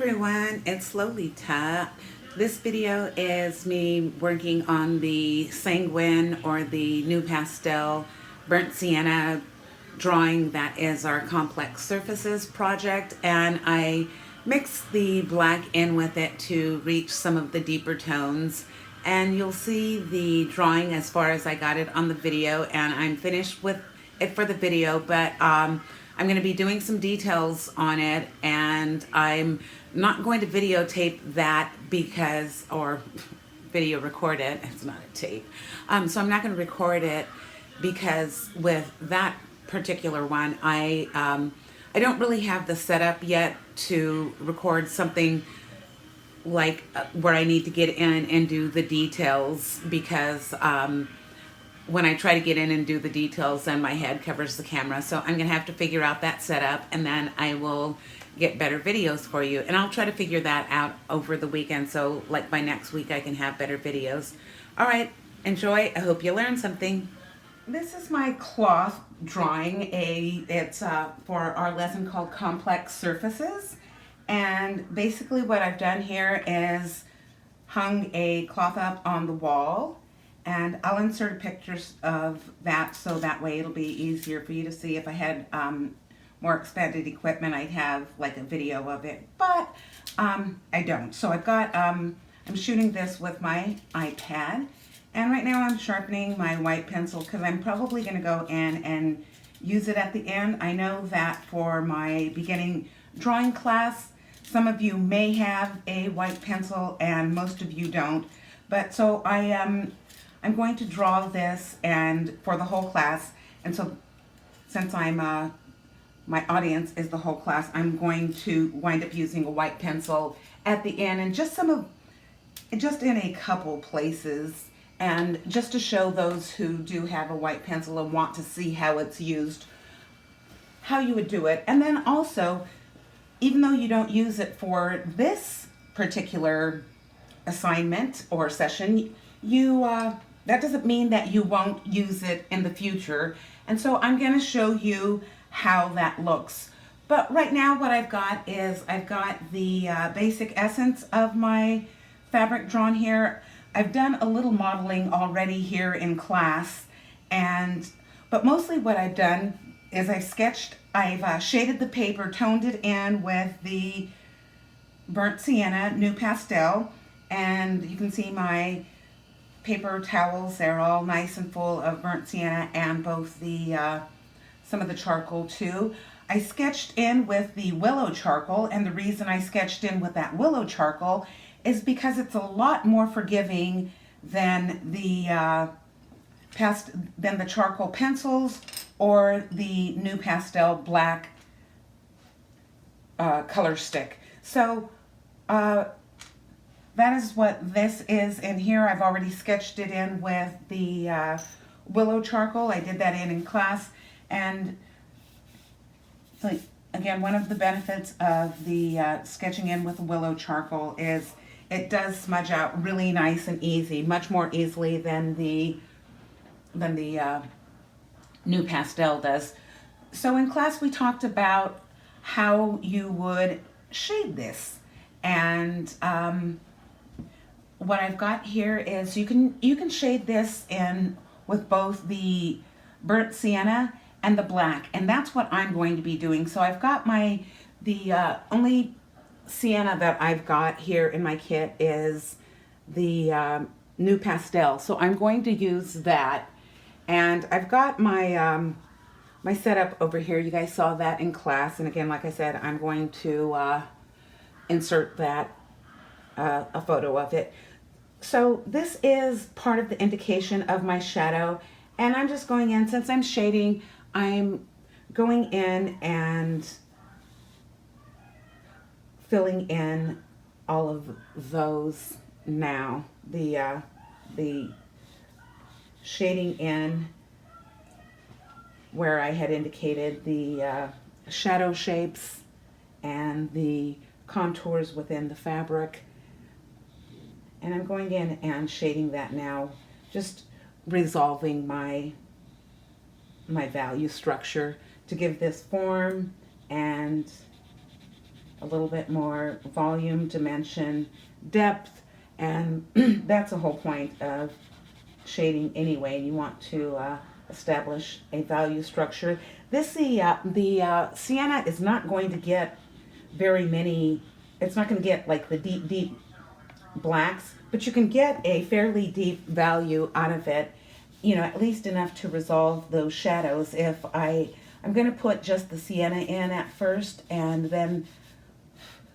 everyone, it's Lolita. This video is me working on the Sanguine or the NuPastel Burnt Sienna drawing that is our complex surfaces project, and I mixed the black in with it to reach some of the deeper tones, and you'll see the drawing as far as I got it on the video, and I'm finished with it for the video, but I'm going to be doing some details on it, and I'm not going to videotape that because, or video record it, it's not a tape, so I'm not going to record it because with that particular one, I don't really have the setup yet to record something like where I need to get in and do the details, because when I try to get in and do the details, then my head covers the camera. So I'm going to have to figure out that setup, and then I will get better videos for you. And I'll try to figure that out over the weekend, so like by next week I can have better videos. All right, enjoy. I hope you learned something. This is my cloth drawing. It's for our lesson called Complex Surfaces. And basically what I've done here is hung a cloth up on the wall. And I'll insert pictures of that so that way it'll be easier for you to see. If I had more expanded equipment, I'd have like a video of it, but I don't. So I've got, I'm shooting this with my iPad, and right now I'm sharpening my white pencil because I'm probably going to go in and use it at the end. I know that for my beginning drawing class, some of you may have a white pencil and most of you don't, but so I'm going to draw this and for the whole class, and so since I'm my audience is the whole class, I'm going to wind up using a white pencil at the end, and just in a couple places, and just to show those who do have a white pencil and want to see how it's used, how you would do it. And then also, even though you don't use it for this particular assignment or session, you that doesn't mean that you won't use it in the future. And so I'm going to show you how that looks. But right now what I've got is I've got the basic essence of my fabric drawn here. I've done a little modeling already here in class, but mostly what I've done is I've shaded the paper, toned it in with the burnt sienna, NuPastel, and you can see my paper towels. They're all nice and full of burnt sienna and both the some of the charcoal too. I sketched in with the willow charcoal, and the reason I sketched in with that willow charcoal is because it's a lot more forgiving than the charcoal pencils or the NuPastel black color stick. So that is what this is in here. I've already sketched it in with the willow charcoal. I did that in class, and so again, one of the benefits of the sketching in with willow charcoal is it does smudge out really nice and easy, much more easily than the NuPastel does. So in class we talked about how you would shade this, and what I've got here is you can shade this in with both the burnt sienna and the black, and that's what I'm going to be doing. So I've got the only sienna that I've got here in my kit is the NuPastel, so I'm going to use that. And I've got my my setup over here. You guys saw that in class, and again, like I said, I'm going to insert that a photo of it. So this is part of the indication of my shadow, and I'm just going in, since I'm shading, I'm going in and filling in all of those now. The shading in where I had indicated the shadow shapes and the contours within the fabric. And I'm going in and shading that now, just resolving my value structure to give this form and a little bit more volume, dimension, depth, and that's the whole point of shading anyway. You want to establish a value structure. The Sienna is not going to get very many, it's not going to get like the deep blacks, but you can get a fairly deep value out of it, you know, at least enough to resolve those shadows. If I'm going to put just the Sienna in at first, and then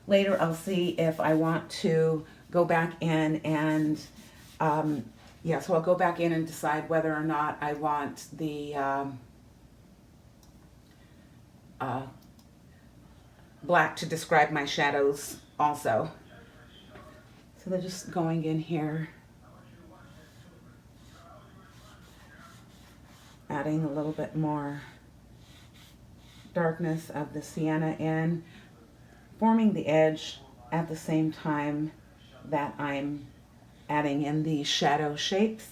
later I'll see if I want to go back in and yeah, so I'll go back in and decide whether or not I want the black to describe my shadows also. So they're just going in here, adding a little bit more darkness of the Sienna in, forming the edge at the same time that I'm adding in the shadow shapes.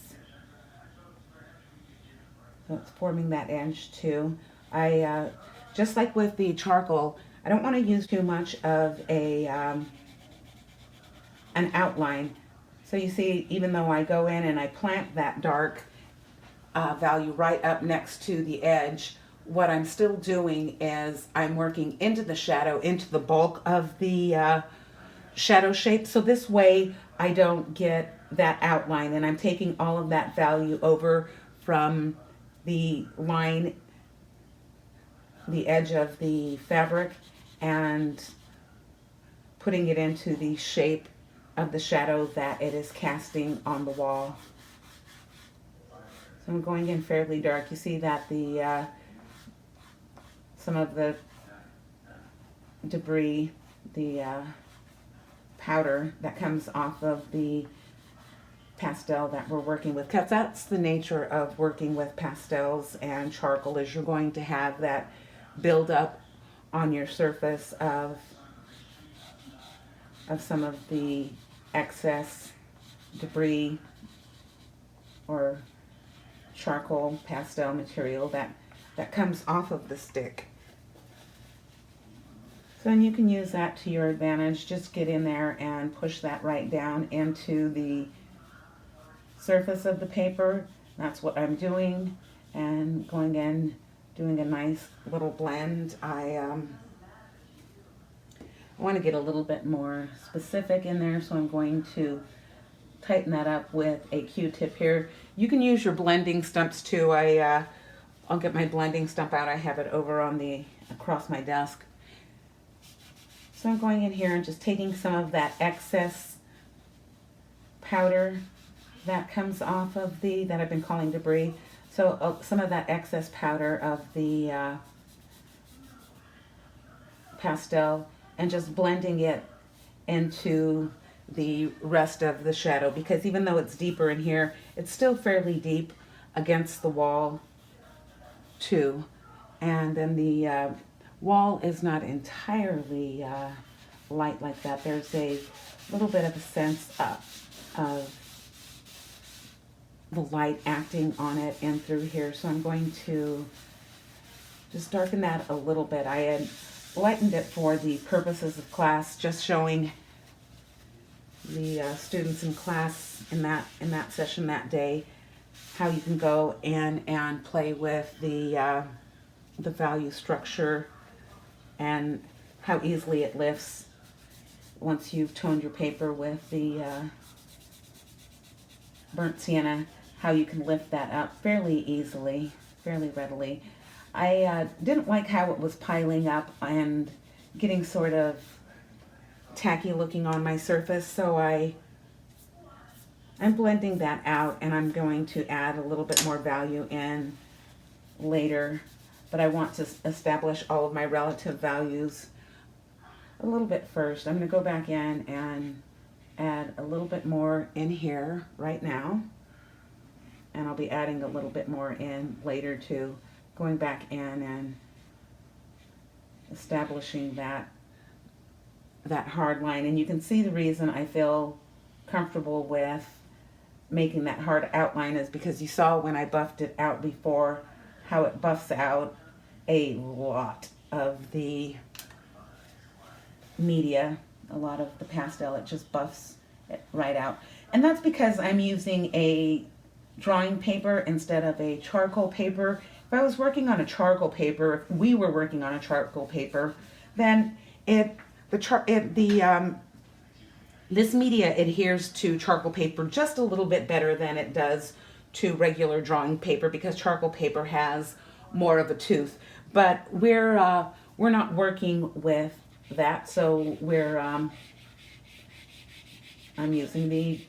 So it's forming that edge too. I just like with the charcoal, I don't want to use too much of an outline. So you see, even though I go in and I plant that dark value right up next to the edge, what I'm still doing is I'm working into the shadow, into the bulk of the shadow shape. So this way I don't get that outline, and I'm taking all of that value over from the line, the edge of the fabric, and putting it into the shape of the shadow that it is casting on the wall. So I'm going in fairly dark. You see that the some of the debris, the powder that comes off of the pastel that we're working with, because that's the nature of working with pastels and charcoal, is you're going to have that build up on your surface of some of the excess debris or charcoal pastel material that comes off of the stick. So, and you can use that to your advantage. Just get in there and push that right down into the surface of the paper. That's what I'm doing, and going in, doing a nice little blend. I want to get a little bit more specific in there, so I'm going to tighten that up with a Q-tip here. You can use your blending stumps too. I'll get my blending stump out. I have it over on across my desk. So I'm going in here and just taking some of that excess powder that comes off of that I've been calling debris. So some of that excess powder of the pastel, and just blending it into the rest of the shadow, because even though it's deeper in here, it's still fairly deep against the wall too. And then the wall is not entirely light like that. There's a little bit of a sense of the light acting on it and through here. So I'm going to just darken that a little bit. I had lightened it for the purposes of class, just showing the students in class in that session that day how you can go in and play with the value structure and how easily it lifts once you've toned your paper with the burnt sienna, how you can lift that up fairly easily, fairly readily. I didn't like how it was piling up and getting sort of tacky looking on my surface, so I'm blending that out, and I'm going to add a little bit more value in later, but I want to establish all of my relative values a little bit first. I'm going to go back in and add a little bit more in here right now, and I'll be adding a little bit more in later too, going back in and establishing that hard line. And you can see the reason I feel comfortable with making that hard outline is because you saw when I buffed it out before how it buffs out a lot of the media, a lot of the pastel, it just buffs it right out. And that's because I'm using a drawing paper instead of a charcoal paper. If I was working on a charcoal paper, if we were working on a charcoal paper, then this media adheres to charcoal paper just a little bit better than it does to regular drawing paper, because charcoal paper has more of a tooth. But we're not working with that, so I'm using the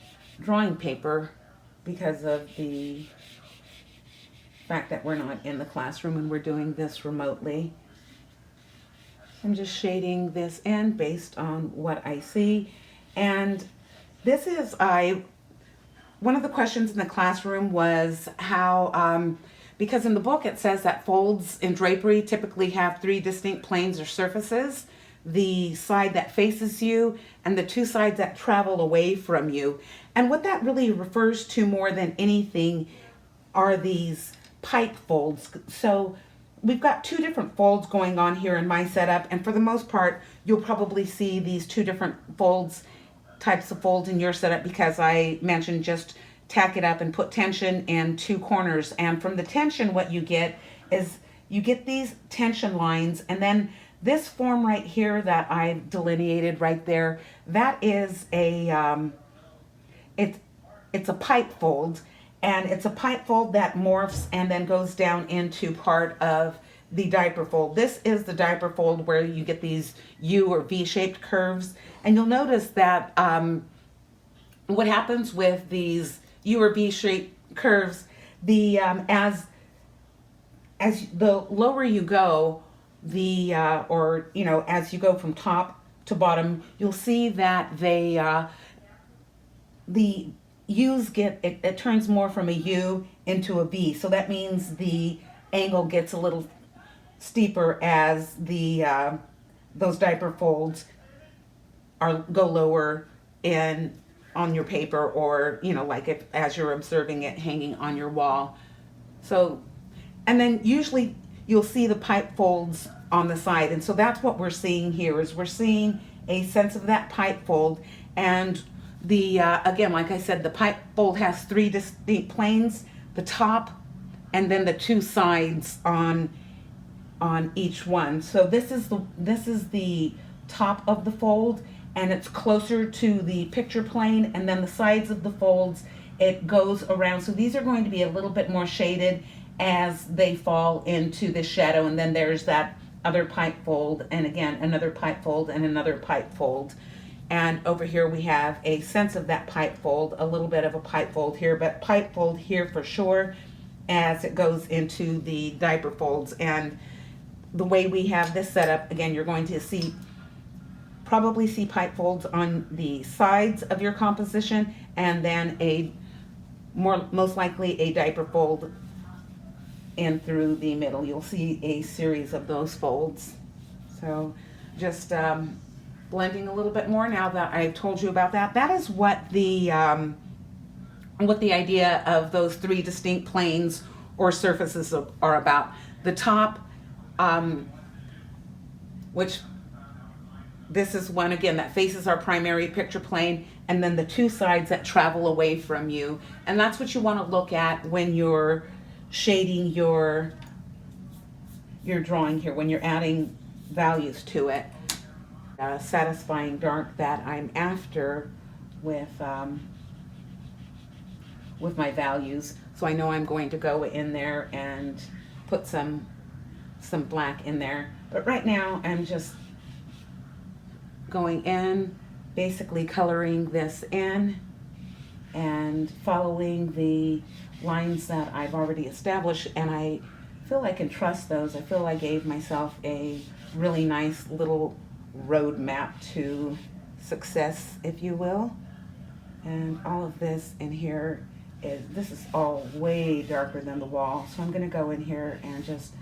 drawing paper because of the fact that we're not in the classroom and we're doing this remotely. I'm just shading this in based on what I see. And this is, one of the questions in the classroom was how, because in the book it says that folds in drapery typically have 3 distinct planes or surfaces: the side that faces you and the 2 sides that travel away from you. And what that really refers to more than anything are these pipe folds. So we've got 2 different folds going on here in my setup, and for the most part you'll probably see these 2 different types of folds in your setup, because I mentioned just tack it up and put tension in 2 corners. And from the tension, what you get is you get these tension lines, and then this form right here that I've delineated right there, that is a it's a pipe fold, and it's a pipe fold that morphs and then goes down into part of the diaper fold. This is the diaper fold where you get these U or V-shaped curves, and you'll notice that what happens with these U or V-shaped curves, the as the lower you go, the or you know, as you go from top to bottom, you'll see that they the U's get it turns more from a U into a V. So that means the angle gets a little steeper as the those diaper folds go lower in on your paper, or you know, like if as you're observing it hanging on your wall. So, and then usually you'll see the pipe folds on the side, and so that's what we're seeing here, is we're seeing a sense of that pipe fold. And the again, like I said, the pipe fold has 3 distinct planes: the top, and then the 2 sides on each one. So this is the top of the fold, and it's closer to the picture plane, and then the sides of the folds, it goes around. So these are going to be a little bit more shaded as they fall into the shadow. And then there's that other pipe fold, and again another pipe fold and another pipe fold. And over here we have a sense of that pipe fold, a little bit of a pipe fold here, but pipe fold here for sure as it goes into the diaper folds. And the way we have this set up, again, you're going to probably see pipe folds on the sides of your composition, and then most likely a diaper fold in through the middle. You'll see a series of those folds. So just blending a little bit more now that I've told you about that. That is what the idea of those 3 distinct planes or surfaces are about. The top, which this is one again that faces our primary picture plane, and then the 2 sides that travel away from you. And that's what you want to look at when you're shading your drawing here, when you're adding values to it. Satisfying dark that I'm after with my values. So I know I'm going to go in there and put some black in there. But right now I'm just going in, basically coloring this in and following the lines that I've already established, and I feel I can trust those. I feel I gave myself a really nice little road map to success, if you will. And all of this in here this is all way darker than the wall, so I'm going to go in here and just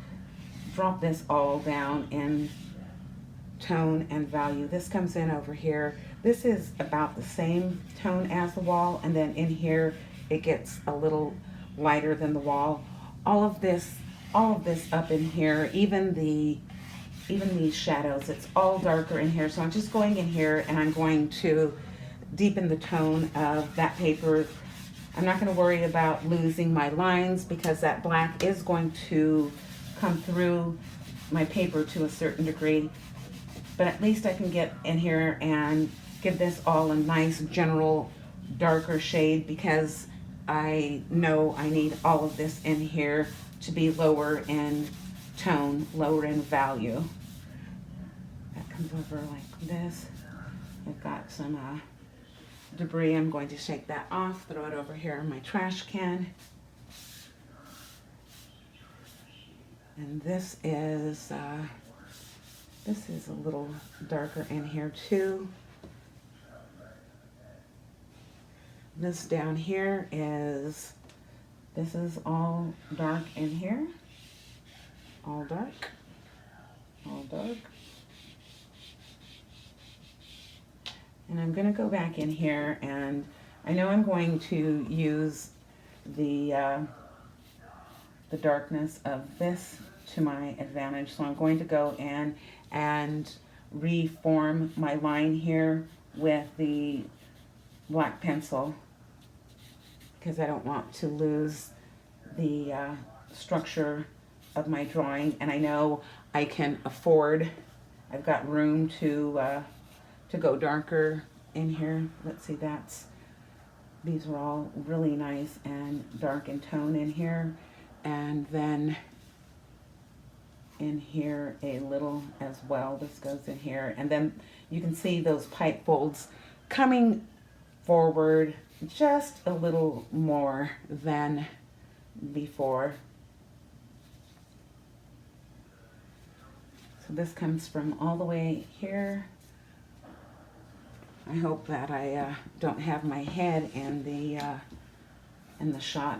drop this all down in tone and value. This comes in over here. This is about the same tone as the wall, and then in here it gets a little lighter than the wall. All of this up in here, even the even these shadows, it's all darker in here. So I'm just going in here and I'm going to deepen the tone of that paper. I'm not going to worry about losing my lines because that black is going to come through my paper to a certain degree. But at least I can get in here and give this all a nice general darker shade because I know I need all of this in here to be lower in tone, lower in value. That comes over like this. I've got some debris. I'm going to shake that off, throw it over here in my trash can. And this is a little darker in here too. This down here this is all dark in here. All dark, all dark. And I'm going to go back in here, and I know I'm going to use the darkness of this to my advantage. So I'm going to go in and reform my line here with the black pencil because I don't want to lose the structure of my drawing, and I know I can afford, I've got room to go darker in here. Let's see, these are all really nice and dark in tone in here, and then in here a little as well. This goes in here, and then you can see those pipe folds coming forward just a little more than before. So this comes from all the way here. I hope that I don't have my head in the shot,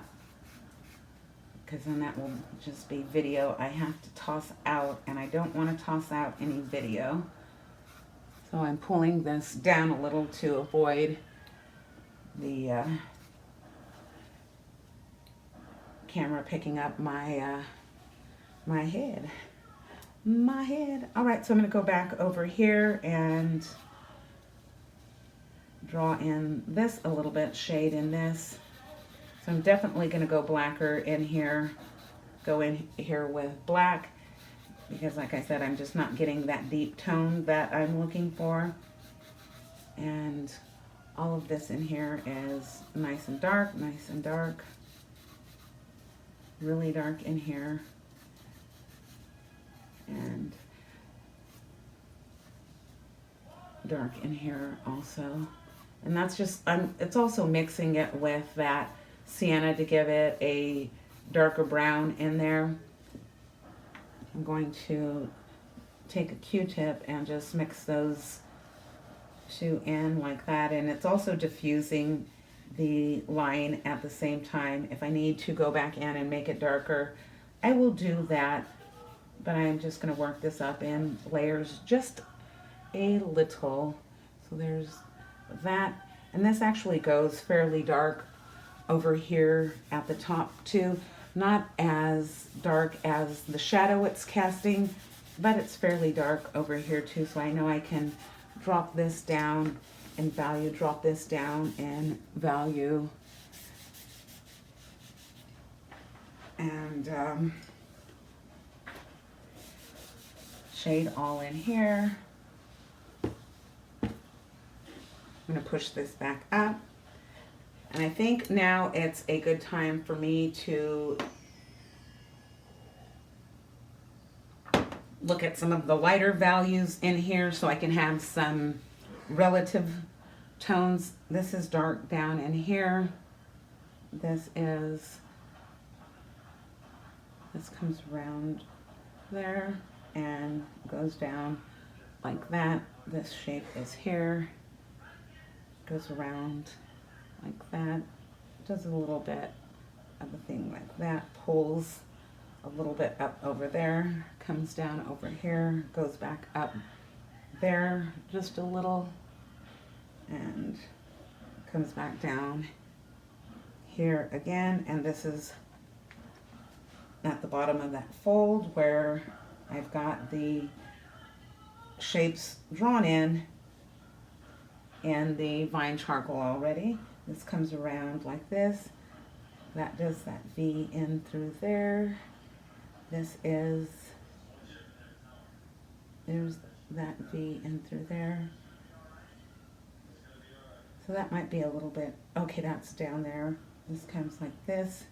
because then that will just be video I have to toss out, and I don't want to toss out any video. So I'm pulling this down a little to avoid the camera picking up my my head. All right, so I'm going to go back over here and draw in this a little bit, shade in this. So I'm definitely going to go blacker in here, go in here with black, because like I said, I'm just not getting that deep tone that I'm looking for. And all of this in here is nice and dark, really dark in here. And dark in here also. And that's just, it's also mixing it with that sienna to give it a darker brown in there. I'm going to take a Q-tip and just mix those two in like that. And it's also diffusing the line at the same time. If I need to go back in and make it darker, I will do that. But I'm just going to work this up in layers just a little. So there's that. And this actually goes fairly dark over here at the top too. Not as dark as the shadow it's casting, but it's fairly dark over here too. So I know I can drop this down in value, drop this down in value. And shade all in here. I'm going to push this back up. And I think now it's a good time for me to look at some of the lighter values in here so I can have some relative tones. This is dark down in here. This comes around there and goes down like that. This shape is here, goes around like that, does a little bit of a thing like that, pulls a little bit up over there, comes down over here, goes back up there just a little, and comes back down here again. And this is at the bottom of that fold where I've got the shapes drawn in the vine charcoal already. This comes around like this. That does that V in through there. There's that V in through there. So that might be a little bit, okay, that's down there. This comes like this.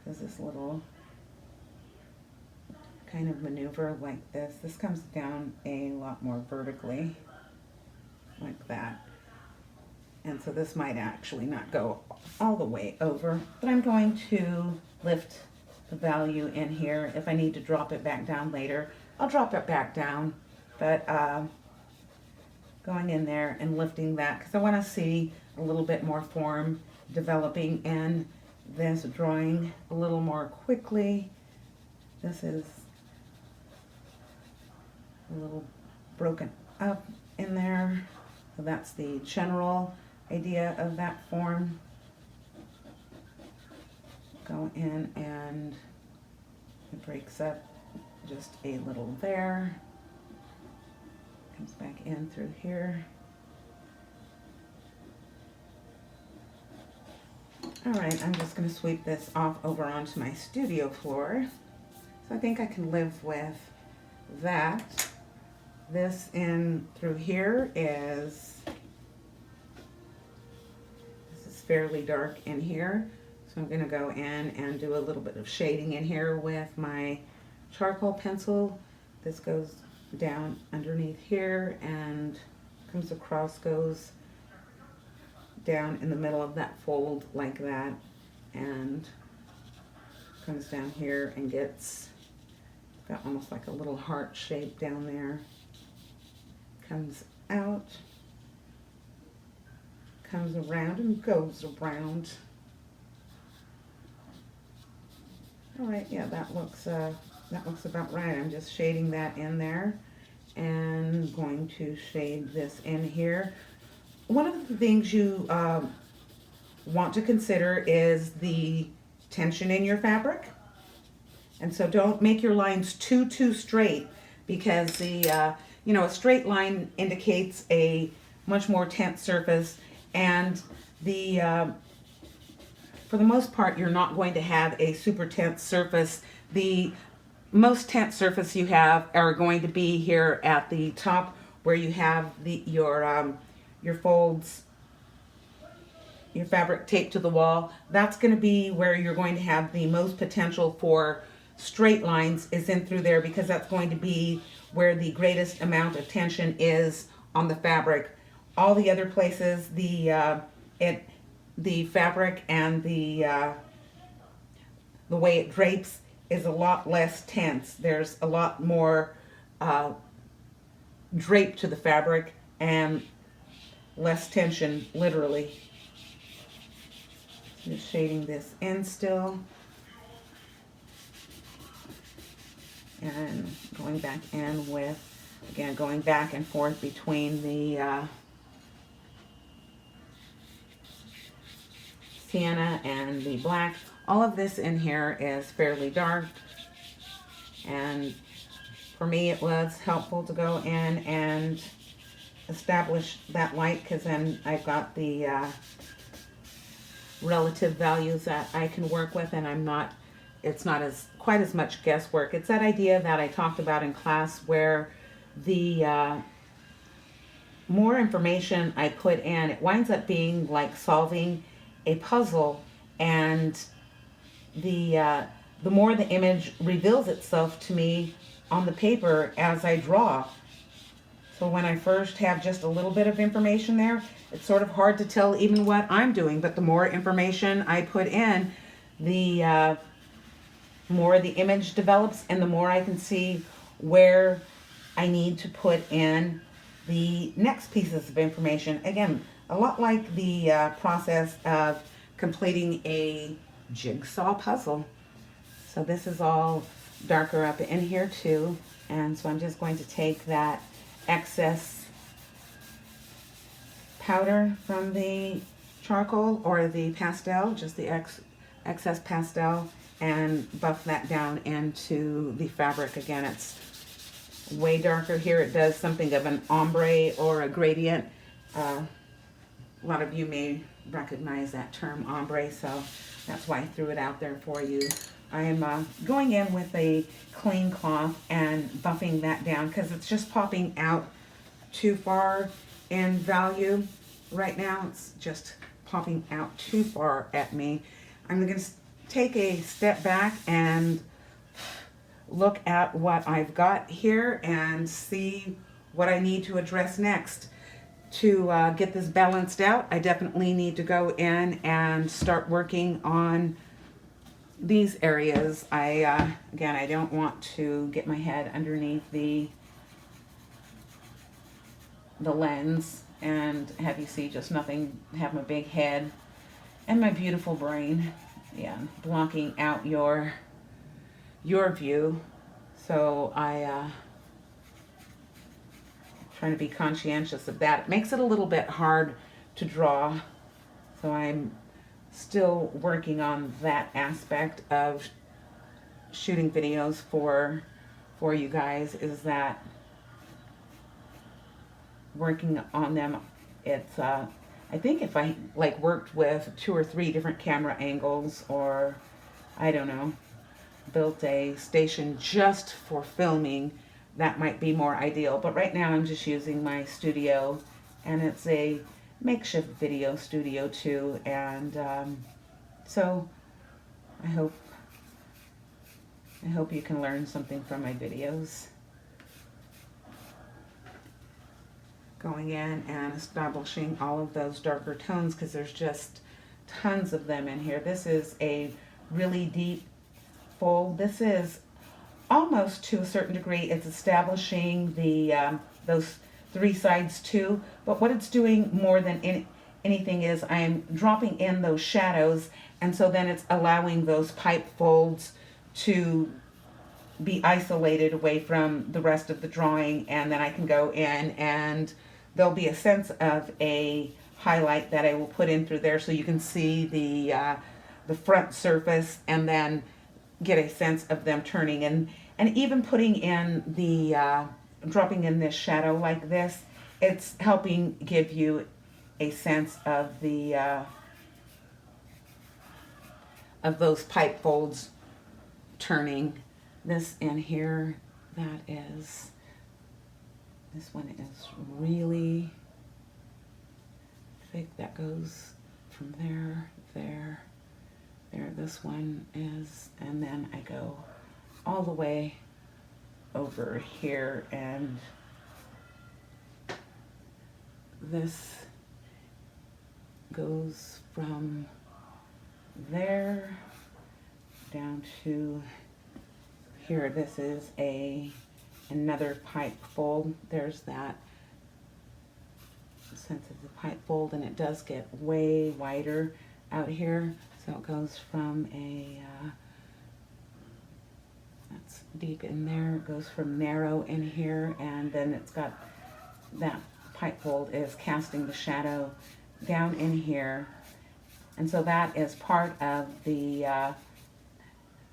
There's this little kind of maneuver like this. This comes down a lot more vertically, like that. And so this might actually not go all the way over, but I'm going to lift the value in here. If I need to drop it back down later, I'll drop it back down. But going in there and lifting that, because I want to see a little bit more form developing in this drawing a little more quickly. This is a little broken up in there. So that's the general idea of that form. Go in and it breaks up just a little there. Comes back in through here. All right, I'm just going to sweep this off over onto my studio floor. So I think I can live with that. This in through here is fairly dark in here. So I'm going to go in and do a little bit of shading in here with my charcoal pencil. This goes down underneath here and comes across, goes down in the middle of that fold like that, and comes down here and gets got almost like a little heart shape down there. Comes out, comes around and goes around. All right, yeah, that looks about right. I'm just shading that in there and going to shade this in here. One of the things you want to consider is the tension in your fabric. And so don't make your lines too straight, because the a straight line indicates a much more tense surface, and for the most part you're not going to have a super tense surface. The most tense surface you have are going to be here at the top, where you have your folds, your fabric taped to the wall. That's going to be where you're going to have the most potential for straight lines, is in through there, because that's going to be where the greatest amount of tension is on the fabric. All the other places, the fabric and the way it drapes is a lot less tense. There's a lot more drape to the fabric and less tension, literally. Just shading this in still. And going back in with, again, going back and forth between the sienna and the black. All of this in here is fairly dark, and for me it was helpful to go in and establish that light, because then I've got the relative values that I can work with, and it's not quite as much guesswork. It's that idea that I talked about in class, where the more information I put in, it winds up being like solving a puzzle, and the more the image reveals itself to me on the paper as I draw. So when I first have just a little bit of information there, it's sort of hard to tell even what I'm doing, but the more information I put in, the more the image develops, and the more I can see where I need to put in the next pieces of information. Again, a lot like the process of completing a jigsaw puzzle. So this is all darker up in here too, and so I'm just going to take that excess powder from the charcoal or the pastel, just the excess pastel, and buff that down into the fabric. Again, it's way darker. Here it does something of an ombre or a gradient. A lot of you may recognize that term, ombre, so that's why I threw it out there for you. I am going in with a clean cloth and buffing that down because it's just popping out too far in value right now. It's just popping out too far at me. I'm going to take a step back and look at what I've got here and see what I need to address next. To get this balanced out, I definitely need to go in and start working on these areas. Again, I don't want to get my head underneath the lens and have you see just nothing, have my big head and my beautiful brain, yeah, blocking out your view. So trying to be conscientious of that. It makes it a little bit hard to draw, so I'm still working on that aspect of shooting videos for you guys, is that working on them. It's I think if I like worked with 2 or 3 different camera angles, or I don't know, built a station just for filming, that might be more ideal. But right now I'm just using my studio, and it's a makeshift video studio too, and so I hope you can learn something from my videos. Going in and establishing all of those darker tones because there's just tons of them in here. This is a really deep fold. This is almost, to a certain degree, it's establishing the those 3 sides too, but what it's doing more than anything is I'm dropping in those shadows, and so then it's allowing those pipe folds to be isolated away from the rest of the drawing, and then I can go in and there'll be a sense of a highlight that I will put in through there so you can see the front surface, and then get a sense of them turning, and even putting in the dropping in this shadow like this, it's helping give you a sense of the of those pipe folds turning. This in here, this one is really thick. That goes from there, there. This one is, and then I go all the way over here, and this goes from there down to here. This is another pipe fold. There's that sense of the pipe fold, and it does get way wider out here. So it goes from that's deep in there, it goes from narrow in here, and then it's got that pipe fold is casting the shadow down in here. And so that is part of the,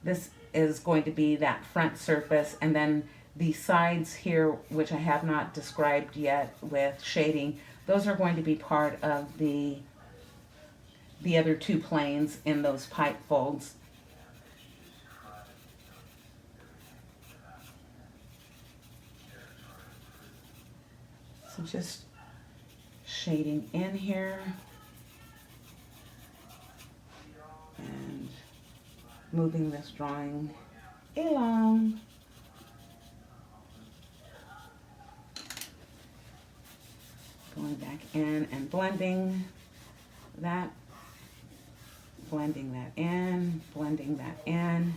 this is going to be that front surface, and then the sides here, which I have not described yet with shading, those are going to be part of the other 2 planes in those pipe folds. So just shading in here and moving this drawing along. Going back in and blending that in, blending that in.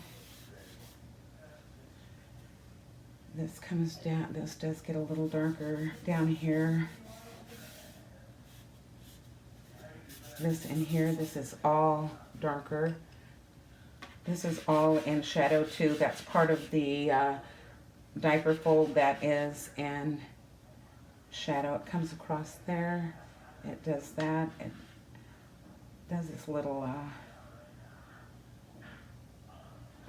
This comes down, this does get a little darker down here. This in here, this is all darker. This is all in shadow too. That's part of the diaper fold that is in shadow. It comes across there. It does that. It does this little,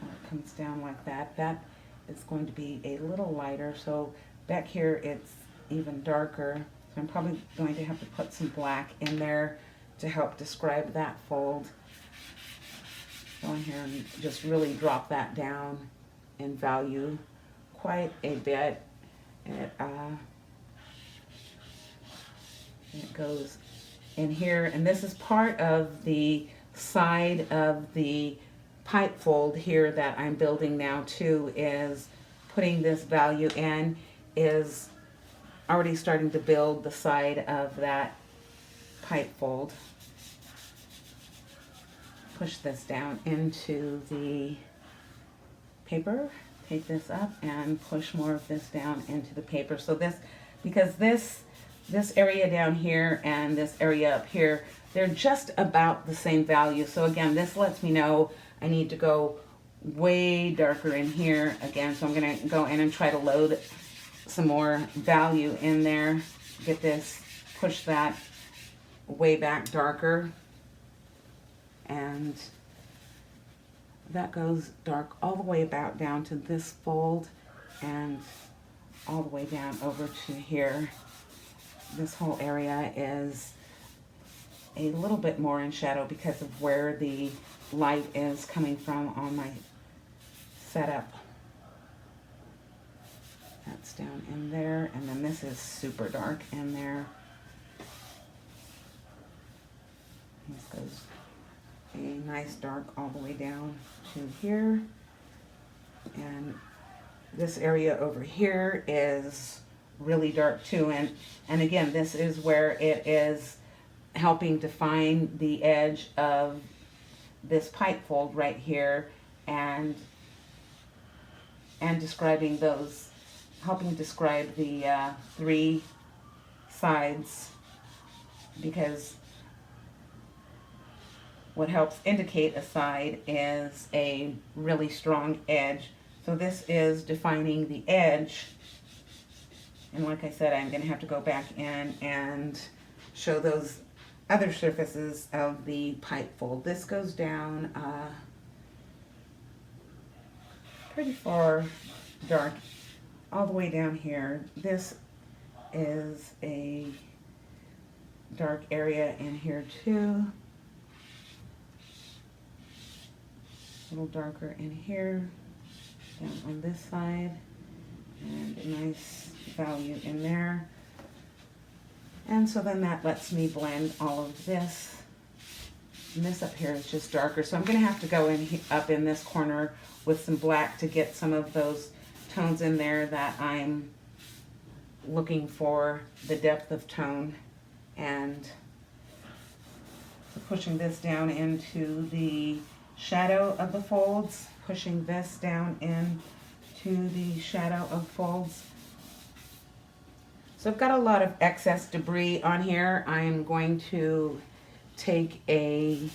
it comes down like that. That is going to be a little lighter. So back here it's even darker. So I'm probably going to have to put some black in there to help describe that fold. Go in here and just really drop that down in value quite a bit. It goes in here, and this is part of the side of the pipe fold here that I'm building now too, is putting this value in, is already starting to build the side of that pipe fold. Push this down into the paper, take this up and push more of this down into the paper. So this, because this area down here and this area up here, they're just about the same value. So again, this lets me know I need to go way darker in here again. So I'm gonna go in and try to load some more value in there. Get this, push that way back darker. And that goes dark all the way about down to this fold and all the way down over to here. This whole area is a little bit more in shadow because of where the light is coming from on my setup. That's down in there, and then this is super dark in there. This goes a nice dark all the way down to here. And this area over here is really dark too. And again, this is where it is helping define the edge of this pipe fold right here, and describing those, helping describe the three sides, because what helps indicate a side is a really strong edge. So this is defining the edge. And like I said, I'm going to have to go back in and show those other surfaces of the pipe fold. This goes down pretty far dark, all the way down here. This is a dark area in here too. A little darker in here, down on this side, and a nice value in there. And so then that lets me blend all of this. And this up here is just darker. So I'm going to have to go in up in this corner with some black to get some of those tones in there that I'm looking for, the depth of tone. And so pushing this down into the shadow of the folds, pushing this down into the shadow of folds. So I've got a lot of excess debris on here. I'm going to take a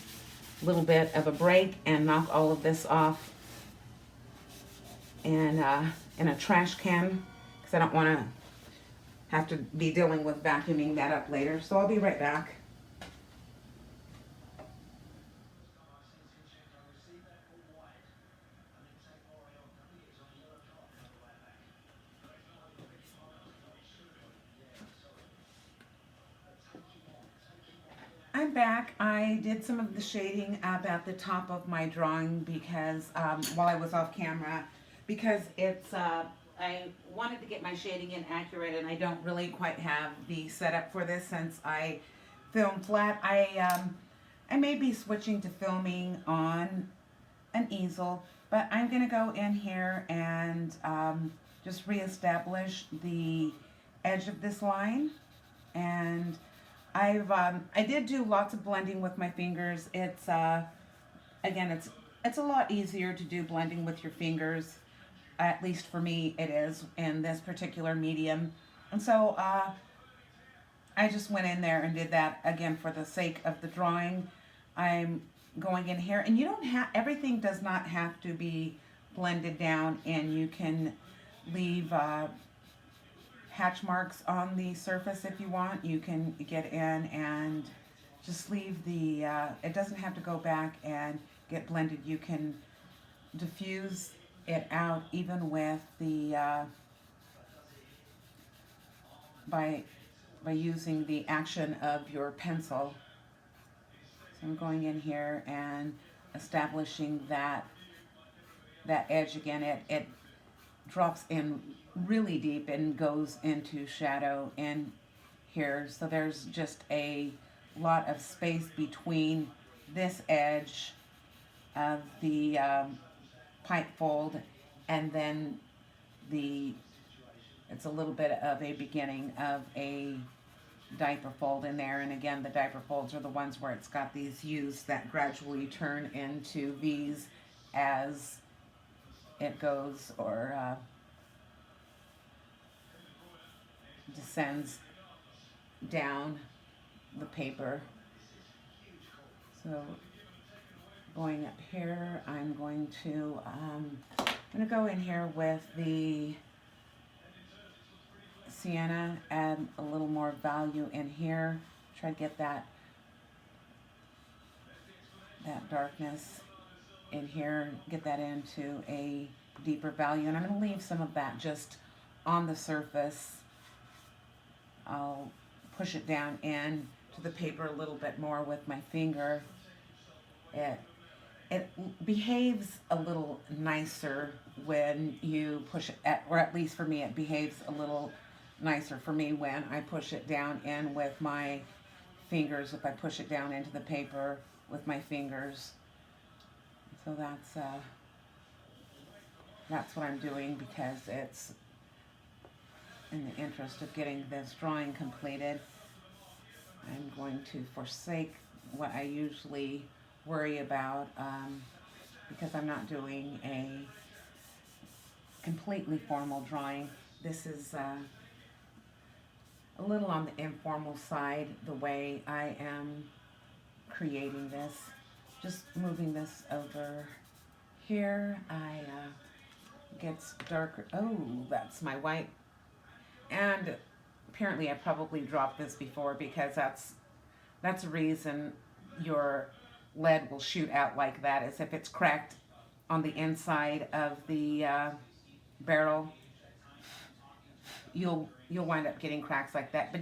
little bit of a break and knock all of this off in a trash can, because I don't want to have to be dealing with vacuuming that up later. So I'll be right back. I'm back. I did some of the shading up at the top of my drawing because while I was off camera, because it's I wanted to get my shading in accurate, and I don't really quite have the setup for this since I film flat. I may be switching to filming on an easel, but I'm going to go in here and just reestablish the edge of this line. And I did do lots of blending with my fingers. It's again, it's a lot easier to do blending with your fingers. At least for me, it is in this particular medium. And so I just went in there and did that again for the sake of the drawing. I'm going in here, and you don't have, everything does not have to be blended down, and you can leave hatch marks on the surface if you want. You can get in and just leave the, it doesn't have to go back and get blended. You can diffuse it out even with the by using the action of your pencil. So I'm going in here and establishing that edge again. It drops in really deep and goes into shadow in here. So there's just a lot of space between this edge of the pipe fold and then it's a little bit of a beginning of a diaper fold in there. And again, the diaper folds are the ones where it's got these U's that gradually turn into V's as it goes or descends down the paper. So going up here, I'm going to go in here with the Sienna, add a little more value in here, try to get that darkness in here, get that into a deeper value. And I'm going to leave some of that just on the surface. I'll push it down in to the paper a little bit more with my finger. It behaves a little nicer when you push it, or at least for me, it behaves a little nicer for me when I push it down in with my fingers, if I push it down into the paper with my fingers. So that's what I'm doing, because it's in the interest of getting this drawing completed. I'm going to forsake what I usually worry about because I'm not doing a completely formal drawing. This is a little on the informal side, the way I am creating this. Just moving this over here, gets darker. Oh, that's my white. And apparently I probably dropped this before, because that's a reason your lead will shoot out like that, is if it's cracked on the inside of the barrel, you'll wind up getting cracks like that. But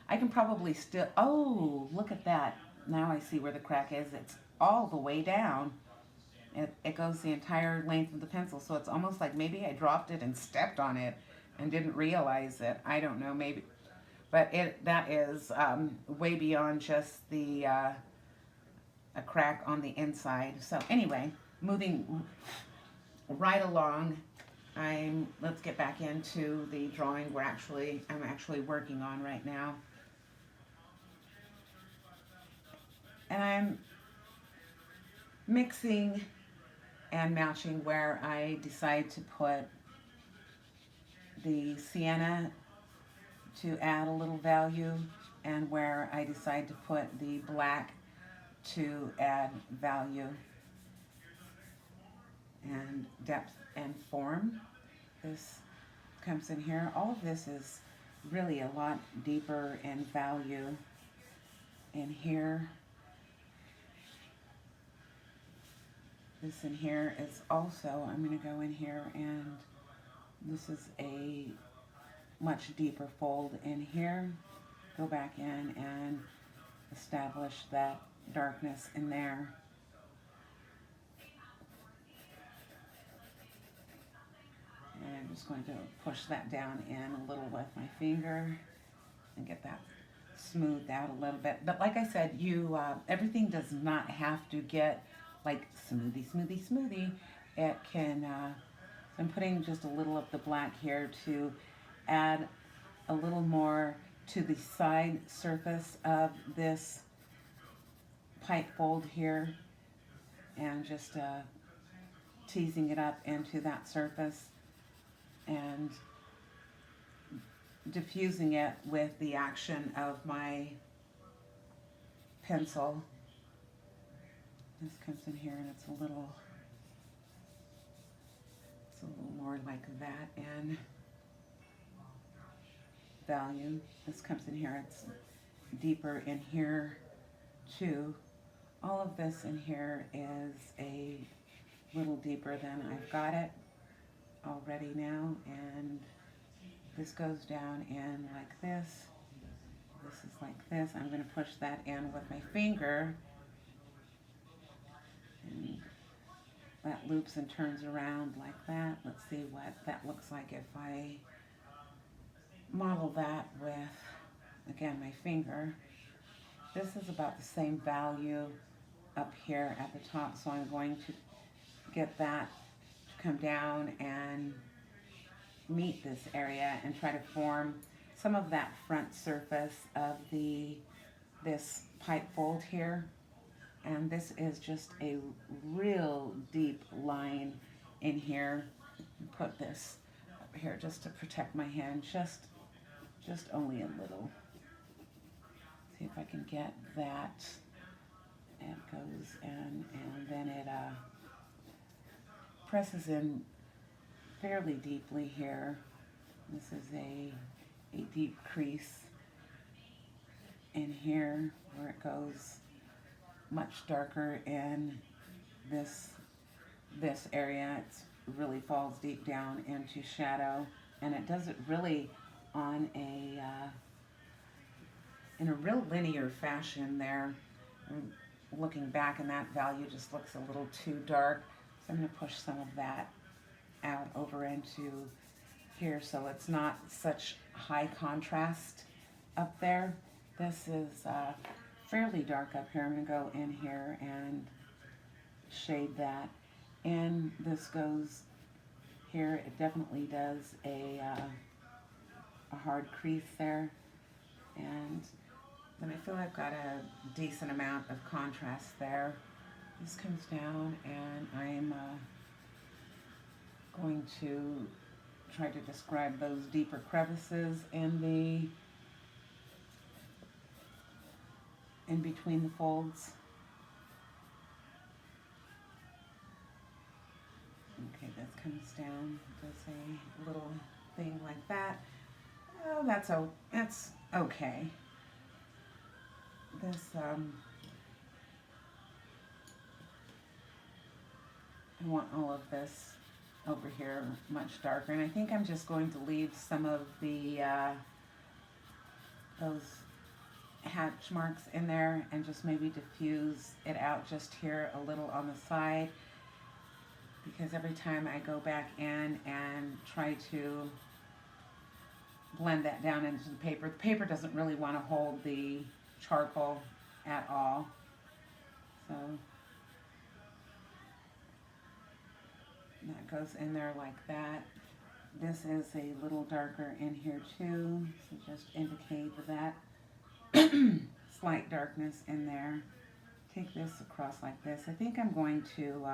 I can probably still, oh, look at that. Now I see where the crack is. It's all the way down. It goes the entire length of the pencil, so it's almost like maybe I dropped it and stepped on it and didn't realize it. I don't know, maybe. But that is way beyond just the a crack on the inside. So anyway, moving right along, let's get back into the drawing I'm actually working on right now. And I'm mixing and matching where I decide to put the sienna to add a little value, and where I decide to put the black to add value and depth and form. This comes in here. All of this is really a lot deeper in value in here. This in here is also, I'm going to go in here, and this is a much deeper fold in here. Go back in and establish that darkness in there. And I'm just going to push that down in a little with my finger and get that smoothed out a little bit. But like I said, everything does not have to get like smoothie. It can, so I'm putting just a little of the black here to add a little more to the side surface of this pipe fold here, and just teasing it up into that surface and diffusing it with the action of my pencil. This comes in here, and it's a little more like that in value. This comes in here, it's deeper in here too. All of this in here is a little deeper than I've got it. already now, and this goes down in like this. This is like this. I'm going to push that in with my finger, and that loops and turns around like that. Let's see what that looks like if I model that with, again, my finger. This is about the same value up here at the top, so I'm going to get that to come down and meet this area and try to form some of that front surface of this pipe fold here. And this is just a real deep line in here. Put this up here just to protect my hand, just only a little. See if I can get that. It goes in, and then it presses in fairly deeply here. This is a deep crease in here where it goes much darker in this area. It really falls deep down into shadow, and it does it really on in a real linear fashion there. Looking back, and that value just looks a little too dark, so I'm going to push some of that out over into here so it's not such high contrast up there. This is fairly dark up here. I'm going to go in here and shade that, and this goes here. It definitely does a hard crease there, and then I feel I've got a decent amount of contrast there. This comes down, and I'm going to try to describe those deeper crevices in between the folds. Okay, this comes down, does a little thing like that. Oh, that's okay. This, I want all of this over here much darker, and I think I'm just going to leave some of the those hatch marks in there and just maybe diffuse it out just here a little on the side, because every time I go back in and try to blend that down into the paper doesn't really want to hold the charcoal at all. So that goes in there like that. This is a little darker in here too, so just indicate that slight darkness in there. Take this across like this. I think I'm going to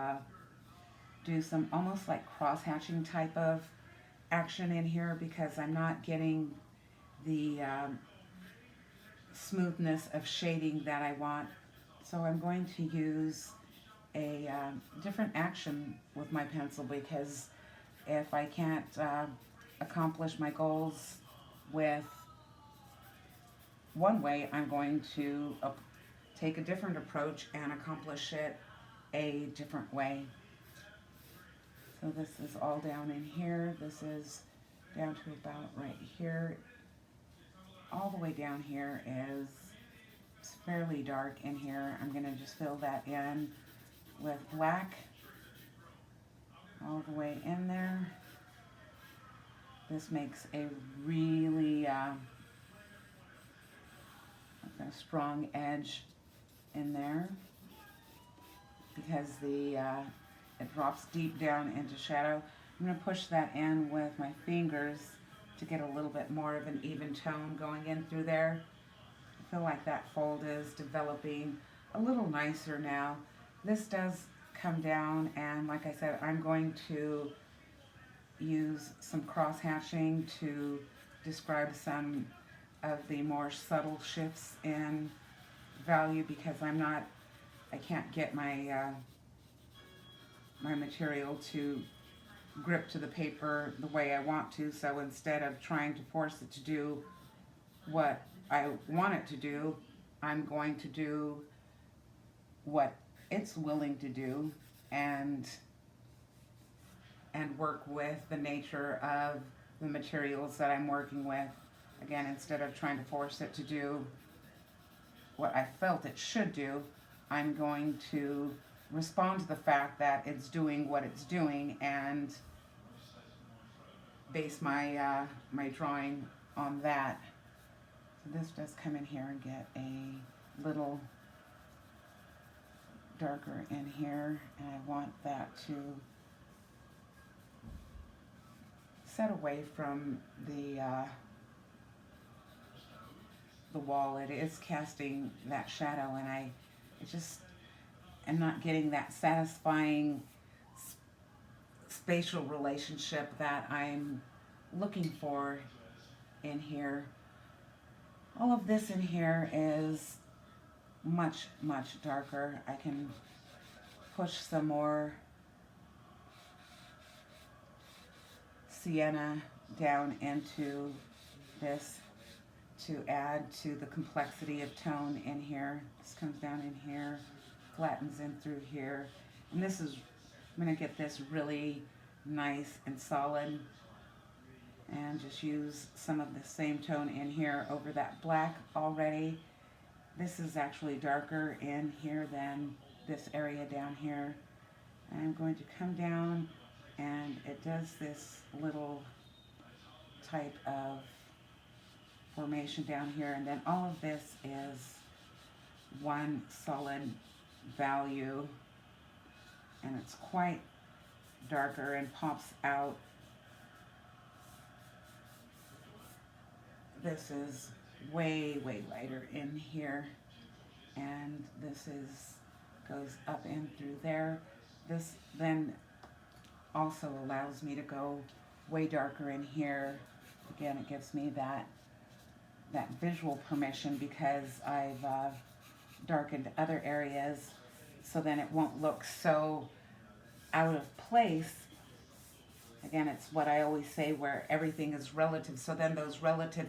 do some almost like cross hatching type of action in here, because I'm not getting the smoothness of shading that I want. So I'm going to use a different action with my pencil, because if I can't accomplish my goals with one way, I'm going to take a different approach and accomplish it a different way. So this is all down in here. This is down to about right here. All the way down here is fairly dark in here. I'm going to just fill that in with black all the way in there. This makes a really a strong edge in there, because it drops deep down into shadow. I'm going to push that in with my fingers to get a little bit more of an even tone going in through there. I feel like that fold is developing a little nicer now. This does come down, and like I said, I'm going to use some cross hatching to describe some of the more subtle shifts in value, because I can't get my my material to grip to the paper the way I want to. So instead of trying to force it to do what I want it to do, I'm going to do what it's willing to do, and and work with the nature of the materials that I'm working with. Again, instead of trying to force it to do what I felt it should do, I'm going to respond to the fact that it's doing what it's doing and base my drawing on that. So this does come in here and get a little darker in here, and I want that to set away from the wall. It is casting that shadow, and I just am not getting that satisfying spatial relationship that I'm looking for in here. All of this in here is much, much darker. I can push some more Sienna down into this to add to the complexity of tone in here. This comes down in here, flattens in through here. And this is, I'm going to get this really nice and solid and just use some of the same tone in here over that black already. This is actually darker in here than this area down here. And I'm going to come down, and it does this little type of formation down here, and then all of this is one solid value, and it's quite darker and pops out. This is way, way lighter in here, and this is goes up in through there. This then also allows me to go way darker in here. Again, it gives me that visual permission because I've darkened other areas, so then it won't look so out of place. Again, it's what I always say, where everything is relative, so then those relative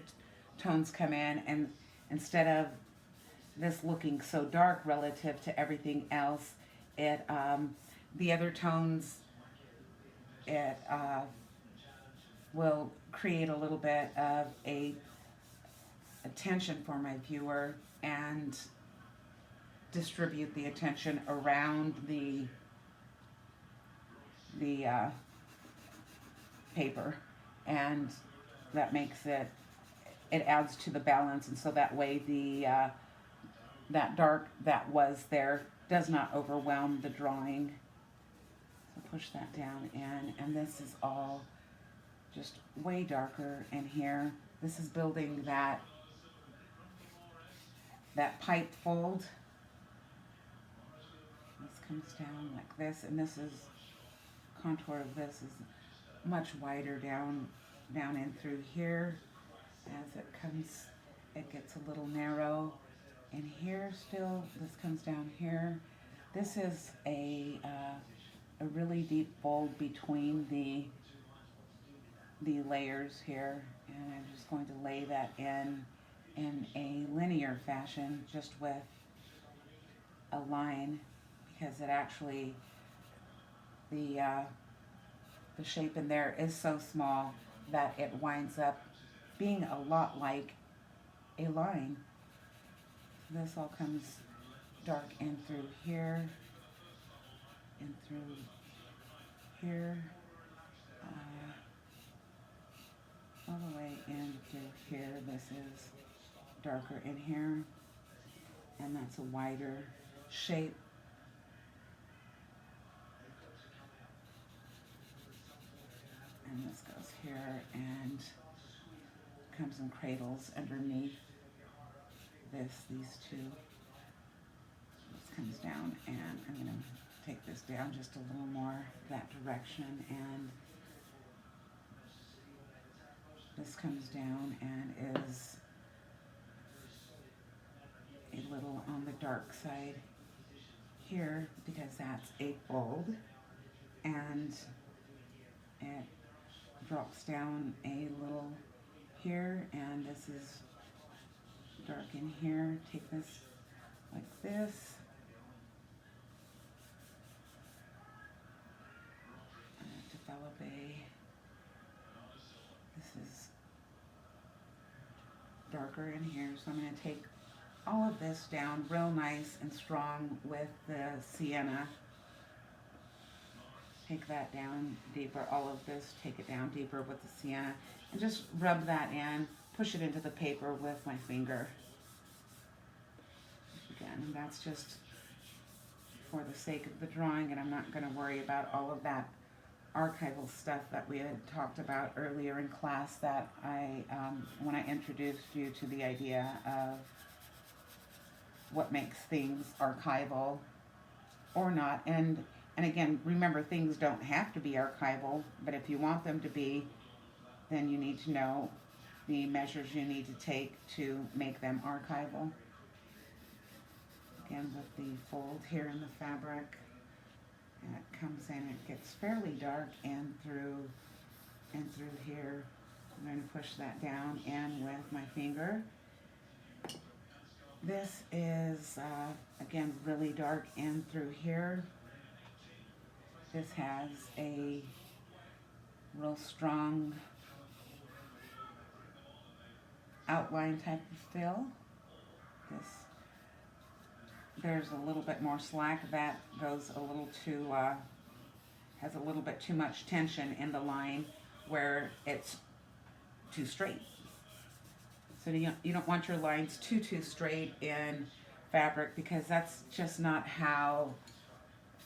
tones come in, and instead of this looking so dark relative to everything else, it the other tones, it will create a little bit of a attention for my viewer and distribute the attention around the paper, and that makes it adds to the balance, and so that way the that dark that was there does not overwhelm the drawing. So push that down in, and this is all just way darker in here. This is building that pipe fold. This comes down like this, and this is contour of this is much wider down in through here. As it comes, it gets a little narrow in here still. This comes down here. This is a really deep fold between the layers here, and I'm just going to lay that in a linear fashion, just with a line, because it actually the shape in there is so small that it winds up being a lot like a line. This all comes dark in through here, in through here, all the way in through here. This is darker in here, and that's a wider shape. And this goes here and comes in cradles underneath these two. This comes down, and I'm going to take this down just a little more that direction, and this comes down and is a little on the dark side here because that's a fold, and it drops down a little here, and this is dark in here. Take this like this, and develop darker in here. So I'm going to take all of this down real nice and strong with the sienna. Take that down deeper, all of this, take it down deeper with the sienna, and just rub that in, push it into the paper with my finger. Again, that's just for the sake of the drawing, and I'm not going to worry about all of that archival stuff that we had talked about earlier in class that when I introduced you to the idea of what makes things archival or not. And again, remember, things don't have to be archival, but if you want them to be, then you need to know the measures you need to take to make them archival. Again, with the fold here in the fabric, and it comes in, it gets fairly dark and through here. I'm going to push that down in with my finger. This is, again, really dark in through here. This has a real strong outline type of fill. There's a little bit more slack. That goes a little too, has a little bit too much tension in the line where it's too straight. So you don't want your lines too straight in fabric, because that's just not how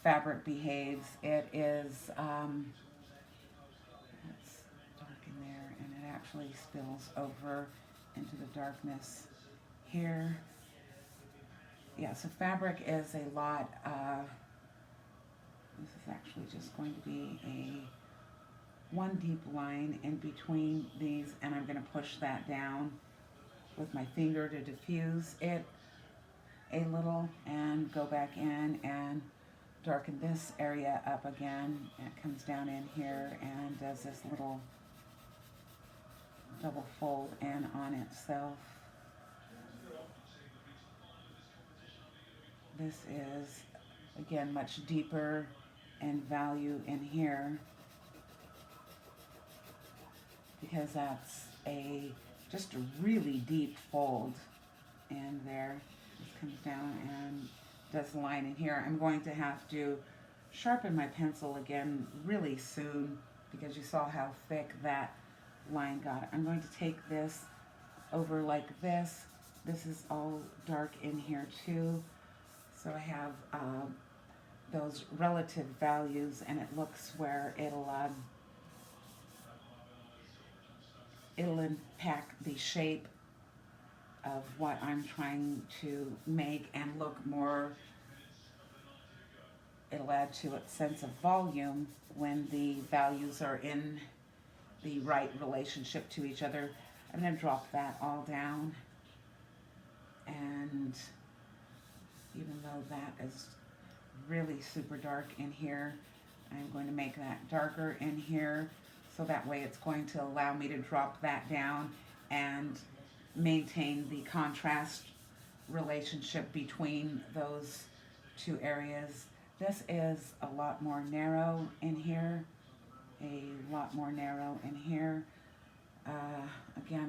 fabric behaves. It is, it's dark in there, and it actually spills over into the darkness here. Yeah, so fabric is a lot, this is actually just going to be one deep line in between these, and I'm going to push that down with my finger to diffuse it a little and go back in and darken this area up again. And it comes down in here and does this little double fold in on itself. This is, again, much deeper in value in here, because that's just a really deep fold in there. This comes down and does the line in here. I'm going to have to sharpen my pencil again really soon, because you saw how thick that line got. I'm going to take this over like this. This is all dark in here too. So I have those relative values, and it looks where it'll impact the shape of what I'm trying to make and look more. It'll add to its sense of volume when the values are in the right relationship to each other. I'm going to drop that all down, and even though that is really super dark in here, I'm going to make that darker in here, so that way it's going to allow me to drop that down and maintain the contrast relationship between those two areas. This is a lot more narrow in here, again,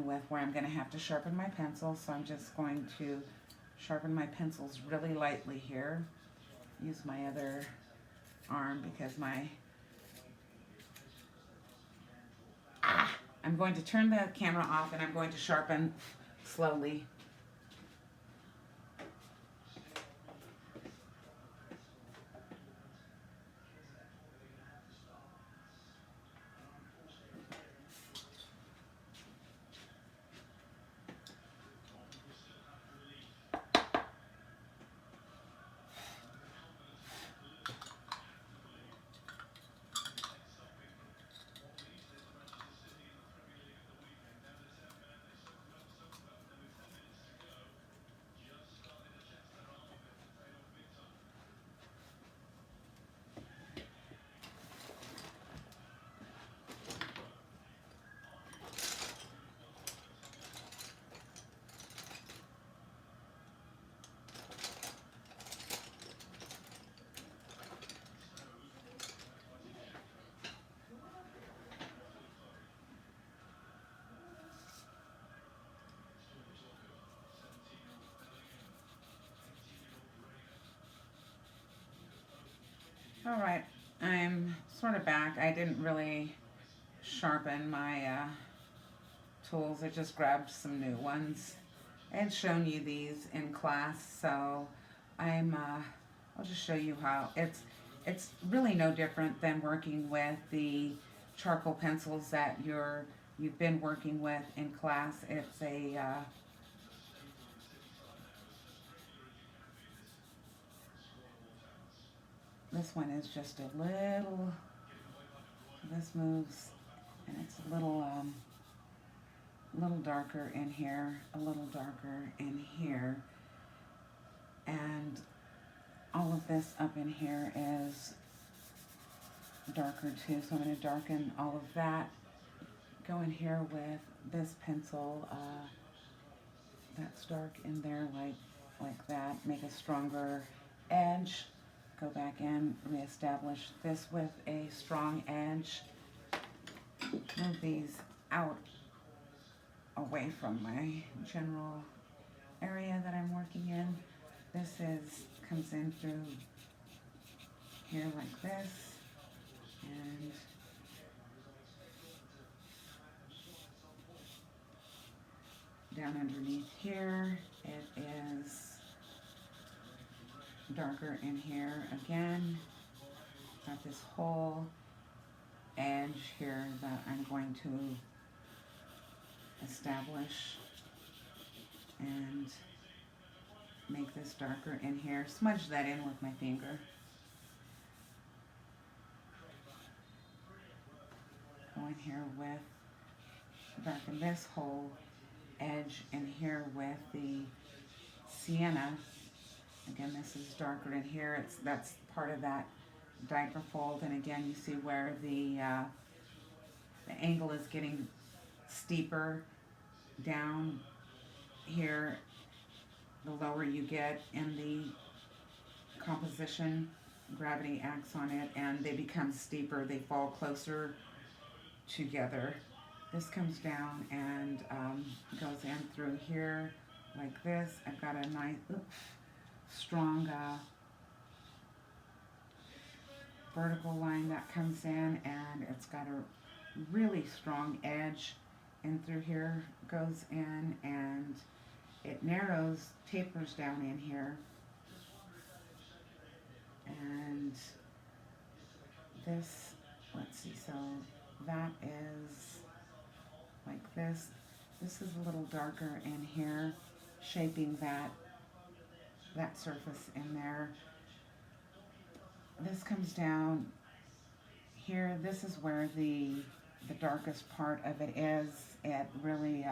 with where I'm going to have to sharpen my pencil. So I'm just going to sharpen my pencils really lightly here. Use my other arm because I'm going to turn the camera off, and I'm going to sharpen slowly. All right, I'm sort of back. I didn't really sharpen my tools. I just grabbed some new ones. I had shown you these in class, so I'll just show you how it's really no different than working with the charcoal pencils that you've been working with in class. It's a this one is just a little, this moves, and it's a little darker in here, a little darker in here, and all of this up in here is darker too, so I'm going to darken all of that. Go in here with this pencil that's dark in there, like that, make a stronger edge. Go back in, reestablish this with a strong edge. Move these out away from my general area that I'm working in. This comes in through here like this, and down underneath here it is darker in here again. Got this whole edge here that I'm going to establish and make this darker in here. Smudge that in with my finger. Go in here with, darken this whole edge in here with the Sienna. Again, this is darker in here. That's part of that diaper fold, and again, you see where the angle is getting steeper down here. The lower you get in the composition, gravity acts on it, and they become steeper. They fall closer together. This comes down and goes in through here like this. I've got a nice, strong vertical line that comes in, and it's got a really strong edge in through here, goes in, and it narrows, tapers down in here. And this, let's see, so that is like this. This is a little darker in here, shaping that surface in there. This comes down here. This is where the darkest part of it is. It really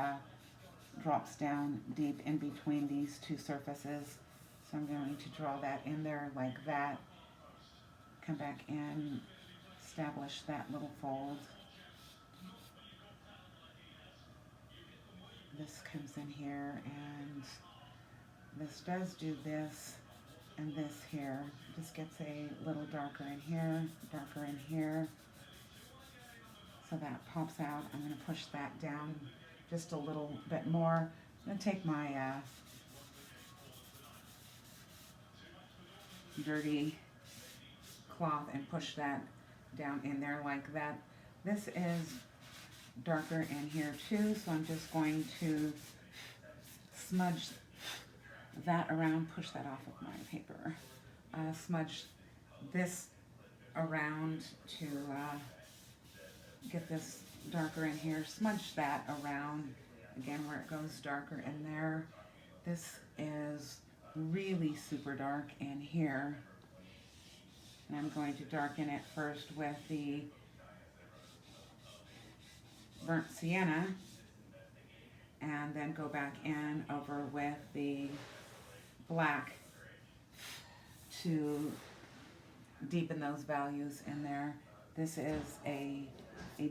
drops down deep in between these two surfaces. So I'm going to draw that in there like that. Come back in, establish that little fold. This comes in here, and this does do this and this here. Just gets a little darker in here, darker in here. So that pops out. I'm going to push that down just a little bit more. I'm going to take my dirty cloth and push that down in there like that. This is darker in here too, so I'm just going to smudge that around, push that off of my paper. Smudge this around to get this darker in here. Smudge that around again where it goes darker in there. This is really super dark in here, and I'm going to darken it first with the burnt sienna, and then go back in over with the black to deepen those values in there. This is a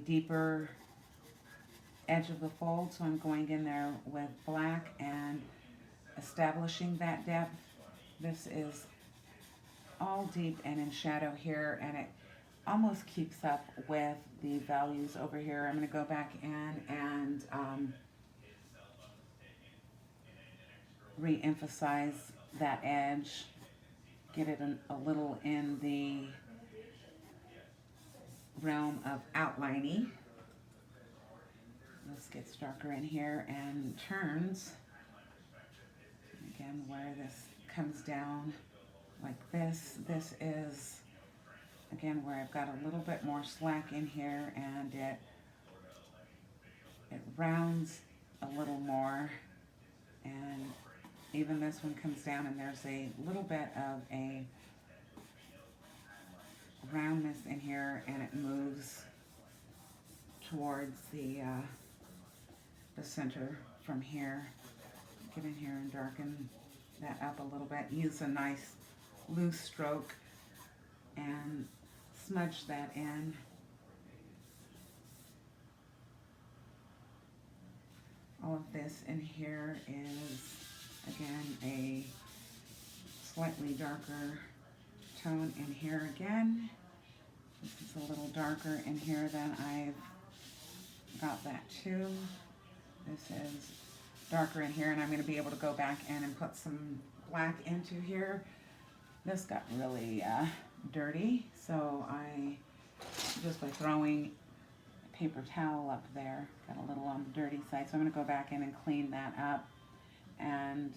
deeper edge of the fold, so I'm going in there with black and establishing that depth. This is all deep and in shadow here, and it almost keeps up with the values over here. I'm going to go back in and re-emphasize that edge, get it a little in the realm of outlining. This gets darker in here and turns. Again, where this comes down like this, this is, again, where I've got a little bit more slack in here, and it rounds a little more, and even this one comes down and there's a little bit of a roundness in here, and it moves towards the center from here. Get in here and darken that up a little bit. Use a nice loose stroke and smudge that in. All of this in here is, again, a slightly darker tone in here again. This is a little darker in here than I've got that too. This is darker in here, and I'm going to be able to go back in and put some black into here. This got really dirty, so I, just by throwing a paper towel up there, got a little on the dirty side, so I'm going to go back in and clean that up and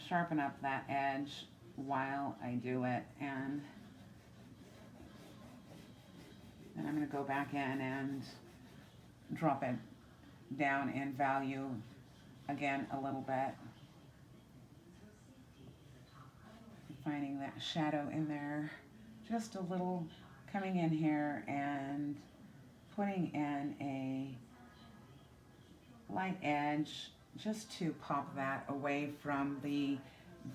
sharpen up that edge while I do it, and then I'm going to go back in and drop it down in value again a little bit. Finding that shadow in there, just a little, coming in here and putting in a light edge just to pop that away from the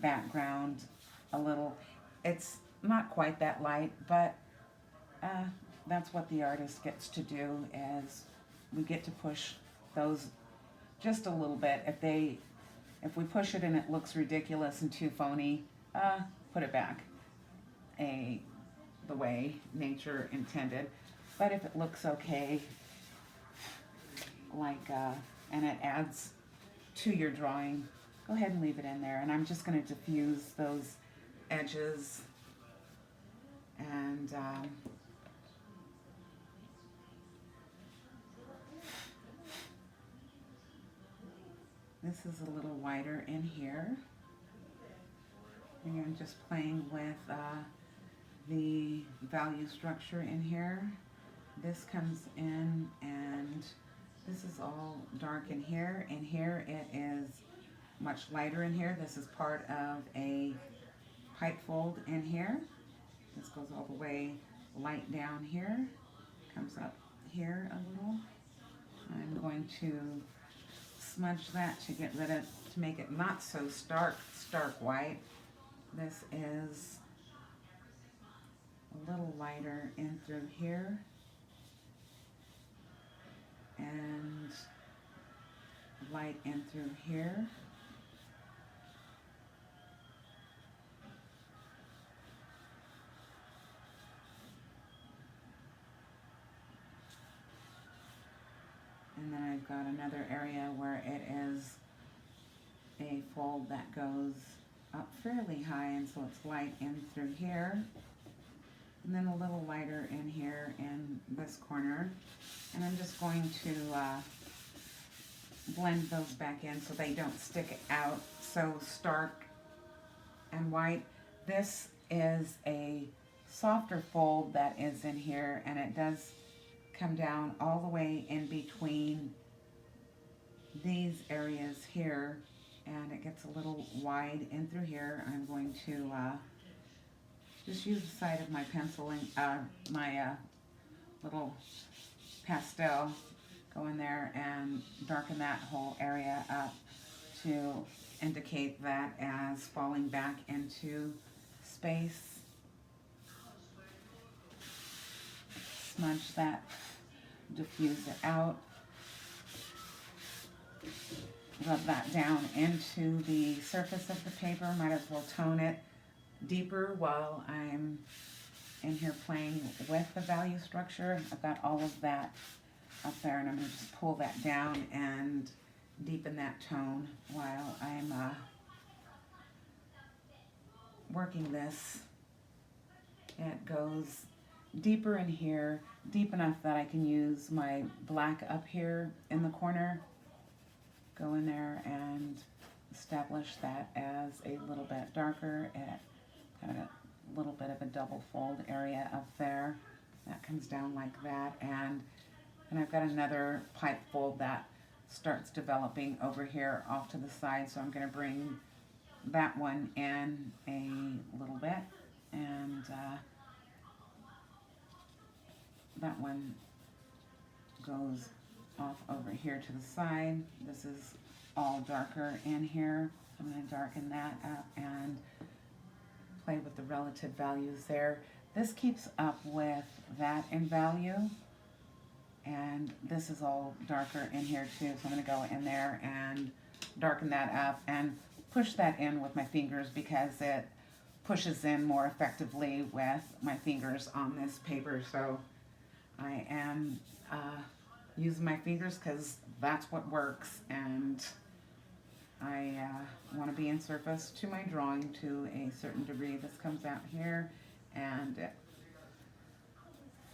background a little. It's not quite that light, but that's what the artist gets to do, is we get to push those just a little bit. If we push it and it looks ridiculous and too phony, put it back the way nature intended. But if it looks okay, like and it adds to your drawing, go ahead and leave it in there. And I'm just going to diffuse those edges, and this is a little wider in here. Again, just playing with the value structure in here. This comes in, and this is all dark in here. In here it is much lighter in here. This is part of a pipe fold in here. This goes all the way light down here, comes up here a little. I'm going to smudge that to get rid of, to make it not so stark white. This is a little lighter in through here, and light in through here. And then I've got another area where it is a fold that goes up fairly high, and so it's light in through here, and then a little lighter in here in this corner. And I'm just going to blend those back in so they don't stick out so stark and white. This is a softer fold that is in here, and it does come down all the way in between these areas here, and it gets a little wide in through here. I'm going to just use the side of my penciling, my little pastel, go in there and darken that whole area up to indicate that as falling back into space. Smudge that, diffuse it out, rub that down into the surface of the paper. Might as well tone it deeper while I'm in here playing with the value structure. I've got all of that up there, and I'm going to just pull that down and deepen that tone while I'm working this. It goes deeper in here, deep enough that I can use my black up here in the corner. Go in there and establish that as a little bit darker at kind of a little bit of a double fold area up there. That comes down like that, and I've got another pipe fold that starts developing over here off to the side, so I'm going to bring that one in a little bit, and that one goes off over here to the side. This is all darker in here. I'm going to darken that up and play with the relative values there. This keeps up with that in value, and this is all darker in here too, so I'm going to go in there and darken that up and push that in with my fingers because it pushes in more effectively with my fingers on this paper. So I am using my fingers because that's what works, and I want to be in surface to my drawing to a certain degree. This comes out here and it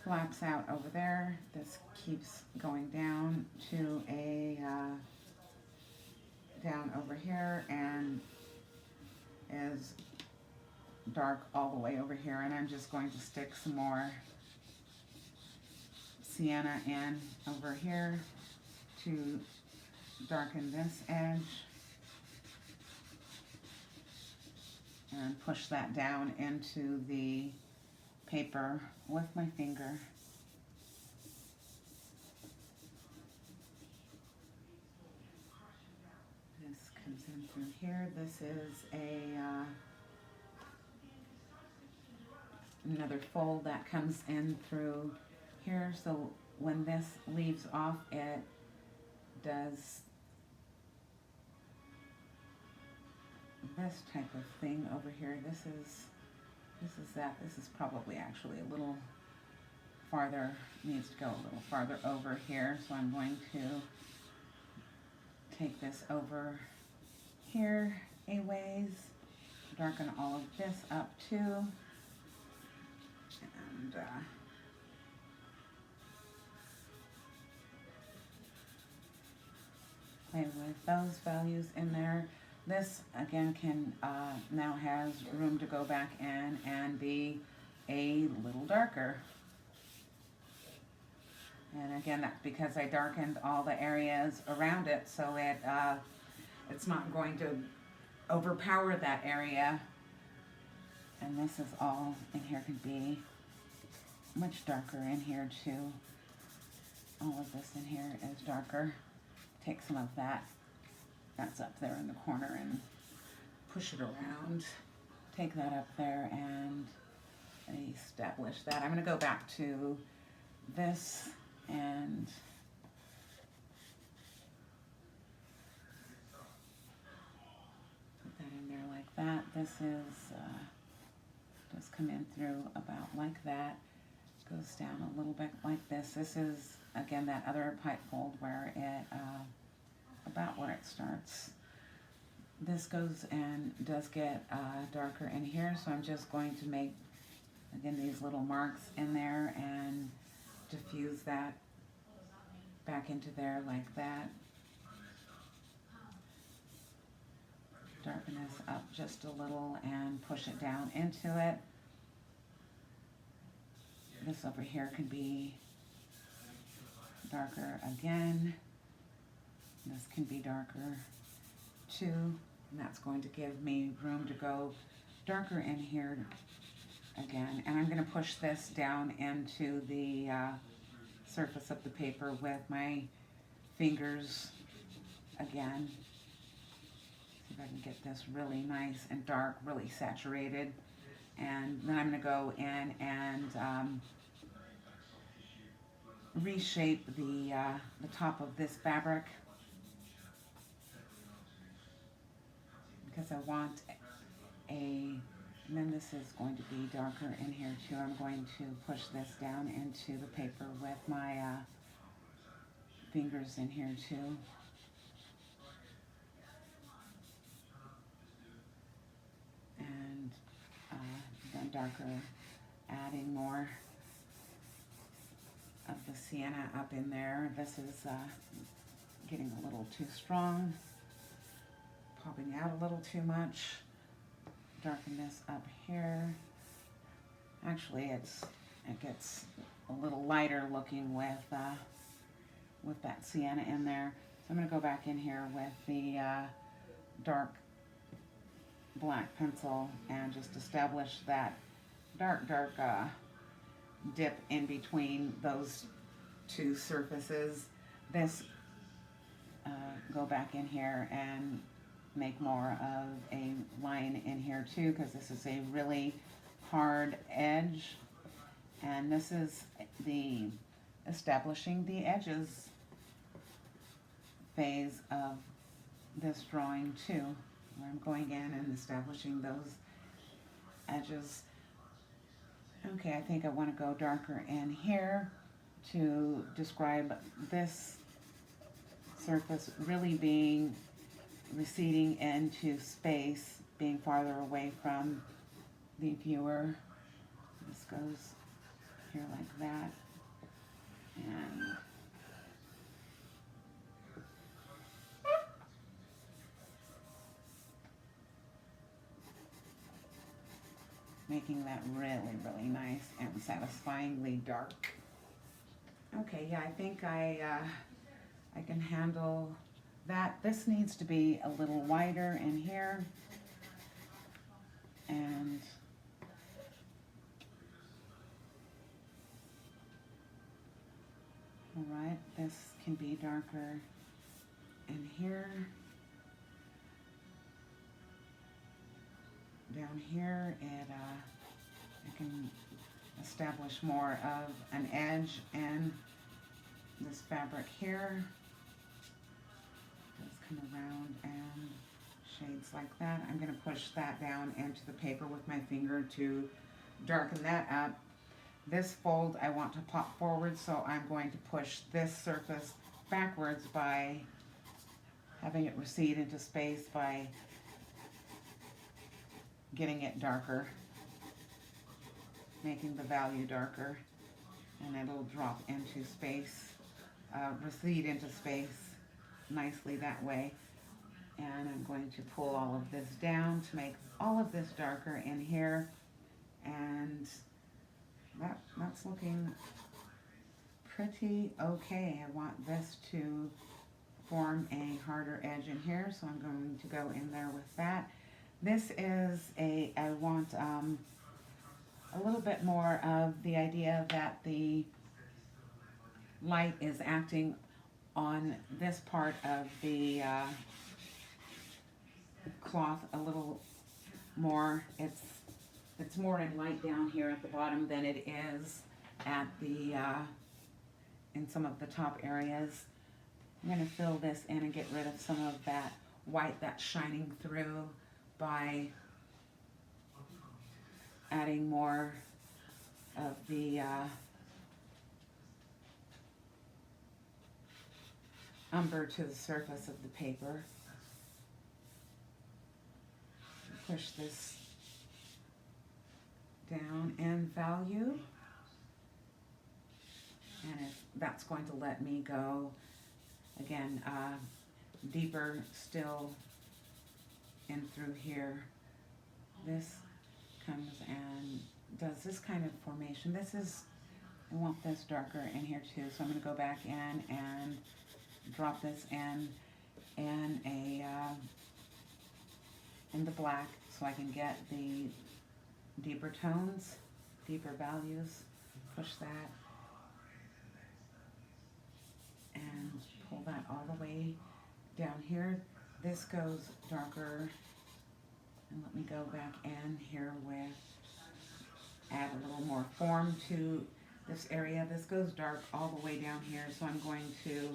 flaps out over there. This keeps going down to a down over here and is dark all the way over here, and I'm just going to stick some more sienna in over here to darken this edge and push that down into the paper with my finger. This comes in through here. This is a another fold that comes in through here, so when this leaves off, it does this type of thing over here. This is that. This is probably actually a little farther, needs to go a little farther over here, so I'm going to take this over here a ways, darken all of this up too, and play with those values in there. This again can now has room to go back in and be a little darker. And again, that's because I darkened all the areas around it, so it's not going to overpower that area. And this is all in here, can be much darker in here too. All of this in here is darker. Take some of that's up there in the corner and push it around. Take that up there and establish that. I'm going to go back to this and put that in there like that. This is just come in through about like that. Goes down a little bit like this. This is again that other pipe fold where it about where it starts. This goes and does get darker in here, so I'm just going to make again these little marks in there and diffuse that back into there like that. Darken this up just a little and push it down into it. This over here can be darker again. This can be darker too, and that's going to give me room to go darker in here again. And I'm going to push this down into the surface of the paper with my fingers again. See if I can get this really nice and dark, really saturated. And then I'm going to go in and reshape the top of this fabric, because I want and then this is going to be darker in here too. I'm going to push this down into the paper with my fingers in here too. And then darker, adding more of the sienna up in there. This is getting a little too strong, popping out a little too much. Darken this up here. Actually, it gets a little lighter looking with that sienna in there. So I'm going to go back in here with the dark black pencil and just establish that dark dip in between those two surfaces. This go back in here and make more of a line in here too, because this is a really hard edge, and this is the establishing the edges phase of this drawing too, where I'm going in and establishing those edges. Okay, I think I want to go darker in here to describe this surface really being receding into space, being farther away from the viewer. This goes here like that, and making that really nice and satisfyingly dark. Okay, yeah, I think I can handle that. This needs to be a little wider in here, and all right, this can be darker in here. Down here, I can establish more of an edge in this fabric here. Just come around and shades like that. I'm going to push that down into the paper with my finger to darken that up. This fold I want to pop forward, so I'm going to push this surface backwards by having it recede into space by getting it darker, making the value darker, and it'll drop into space, recede into space nicely that way. And I'm going to pull all of this down to make all of this darker in here, and that's looking pretty okay. I want this to form a harder edge in here, so I'm going to go in there with that. This is I want a little bit more of the idea that the light is acting on this part of the cloth a little more. It's more in light down here at the bottom than it is at the in some of the top areas. I'm going to fill this in and get rid of some of that white that's shining through by adding more of the umber to the surface of the paper. Push this down in value, and that's going to let me go again deeper still in through here. This comes and does this kind of formation. This is, I want this darker in here too, so I'm going to go back in and drop this in the black so I can get the deeper tones, deeper values. Push that and pull that all the way down here. This goes darker, and let me go back in here with, add a little more form to this area. This goes dark all the way down here, so I'm going to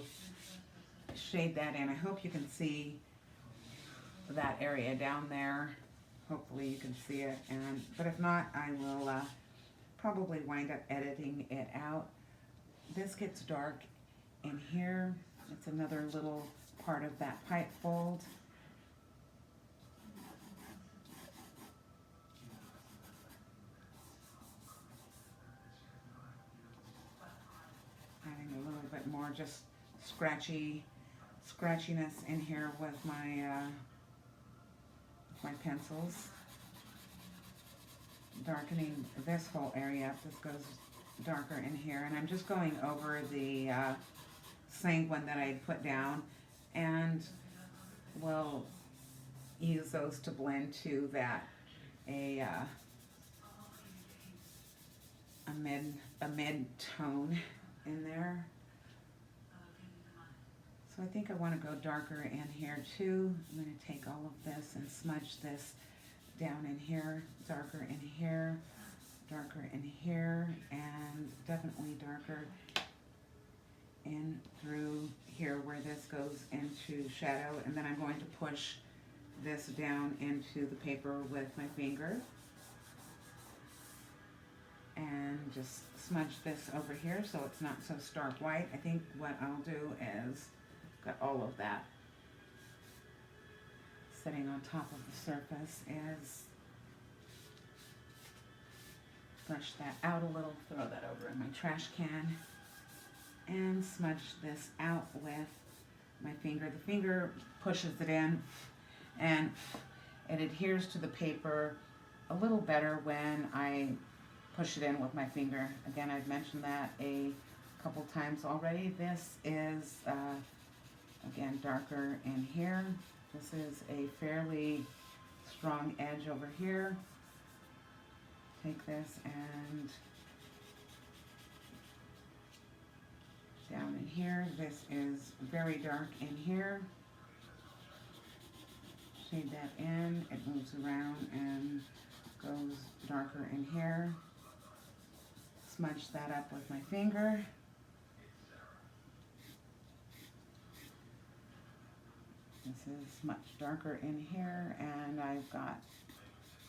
shade that in. I hope you can see that area down there. Hopefully you can see it, but if not, I will probably wind up editing it out. This gets dark in here. It's another little part of that pipe fold. just scratchiness in here with my pencils. Darkening this whole area up. This goes darker in here, and I'm just going over the sanguine that I put down, and we'll use those to blend to that a mid tone in there. So I think I want to go darker in here too. I'm going to take all of this and smudge this down in here, darker in here, darker in here, and definitely darker in through here where this goes into shadow. And then I'm going to push this down into the paper with my finger and just smudge this over here so it's not so stark white. I think what I'll do is got all of that sitting on top of the surface is brush that out a little, throw that over in my trash can, and smudge this out with my finger. The finger pushes it in, and it adheres to the paper a little better when I push it in with my finger. Again, I've mentioned that a couple times already. This is, again, darker in here. This is a fairly strong edge over here. Take this and down in here. This is very dark in here. Shade that in. It moves around and goes darker in here. Smudge that up with my finger. This is much darker in here, and I've got,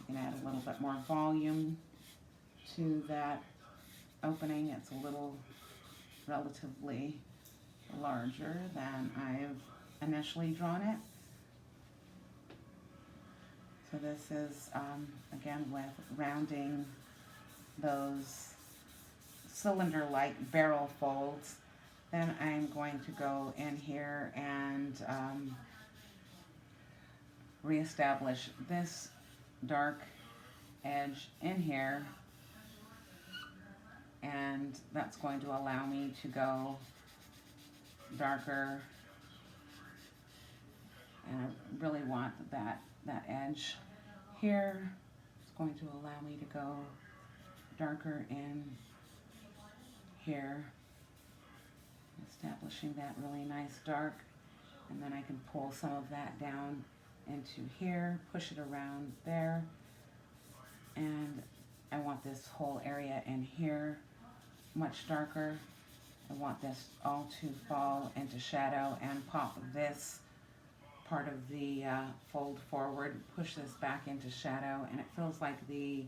I can add a little bit more volume to that opening. It's a little relatively larger than I've initially drawn it. So this is, again, with rounding those cylinder-like barrel folds. Then I'm going to go in here and reestablish this dark edge in here, and that's going to allow me to go darker, and I really want that edge here. It's going to allow me to go darker in here, establishing that really nice dark, and then I can pull some of that down into here, push it around there, and I want this whole area in here much darker. I want this all to fall into shadow and pop this part of the fold forward, push this back into shadow, and it feels like the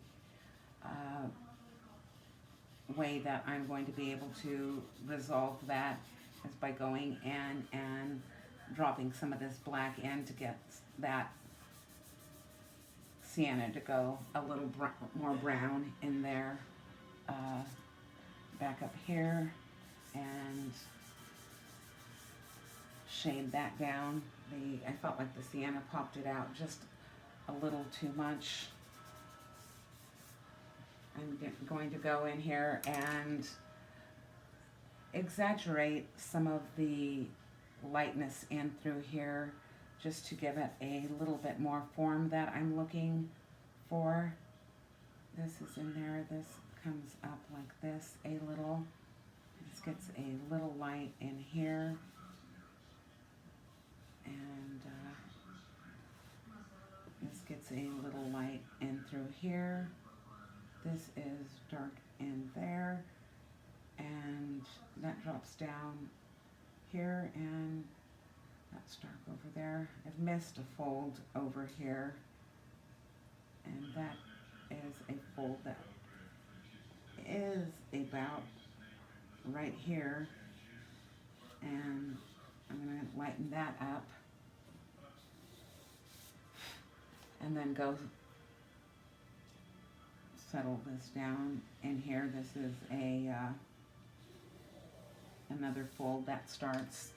way that I'm going to be able to resolve that is by going in and dropping some of this black in to get that sienna to go a little more brown in there. Back up here and shade that down. I felt like the sienna popped it out just a little too much. I'm going to go in here and exaggerate some of the lightness in through here just to give it a little bit more form that I'm looking for. This is in there. This comes up like this a little. This gets a little light in here, and this gets a little light in through here. This is dark in there, and that drops down here, and that's dark over there. I've missed a fold over here, and that is a fold that is about right here, and I'm going to lighten that up and then go settle this down in here. This is a another fold that starts.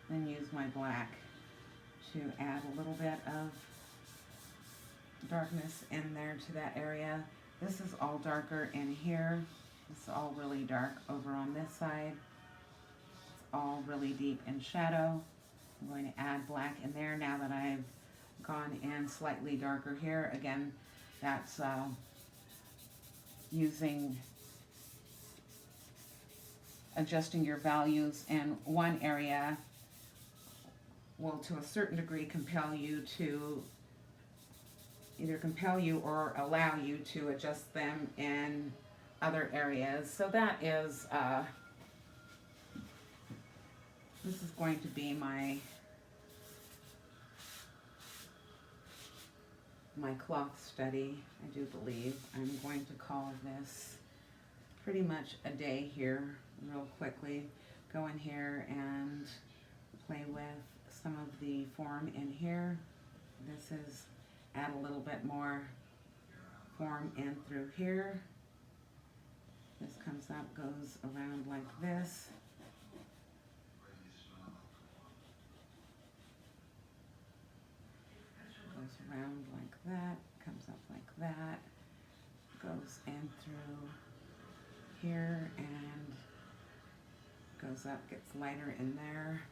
Then use my black to add a little bit of darkness in there to that area. This is all darker in here. It's all really dark over on this side. It's all really deep in shadow. I'm going to add black in there now that I've gone in slightly darker here. Again, that's adjusting your values in one area will to a certain degree compel you to either compel you or allow you to adjust them in other areas. So that is, this is going to be my cloth study, I do believe. I'm going to call this pretty much a day here real quickly. Go in here and play with some of the form in here. This is add a little bit more form in through here. This comes up, goes around like this. Goes around like that, comes up like that, goes in through here and goes up, gets lighter in there.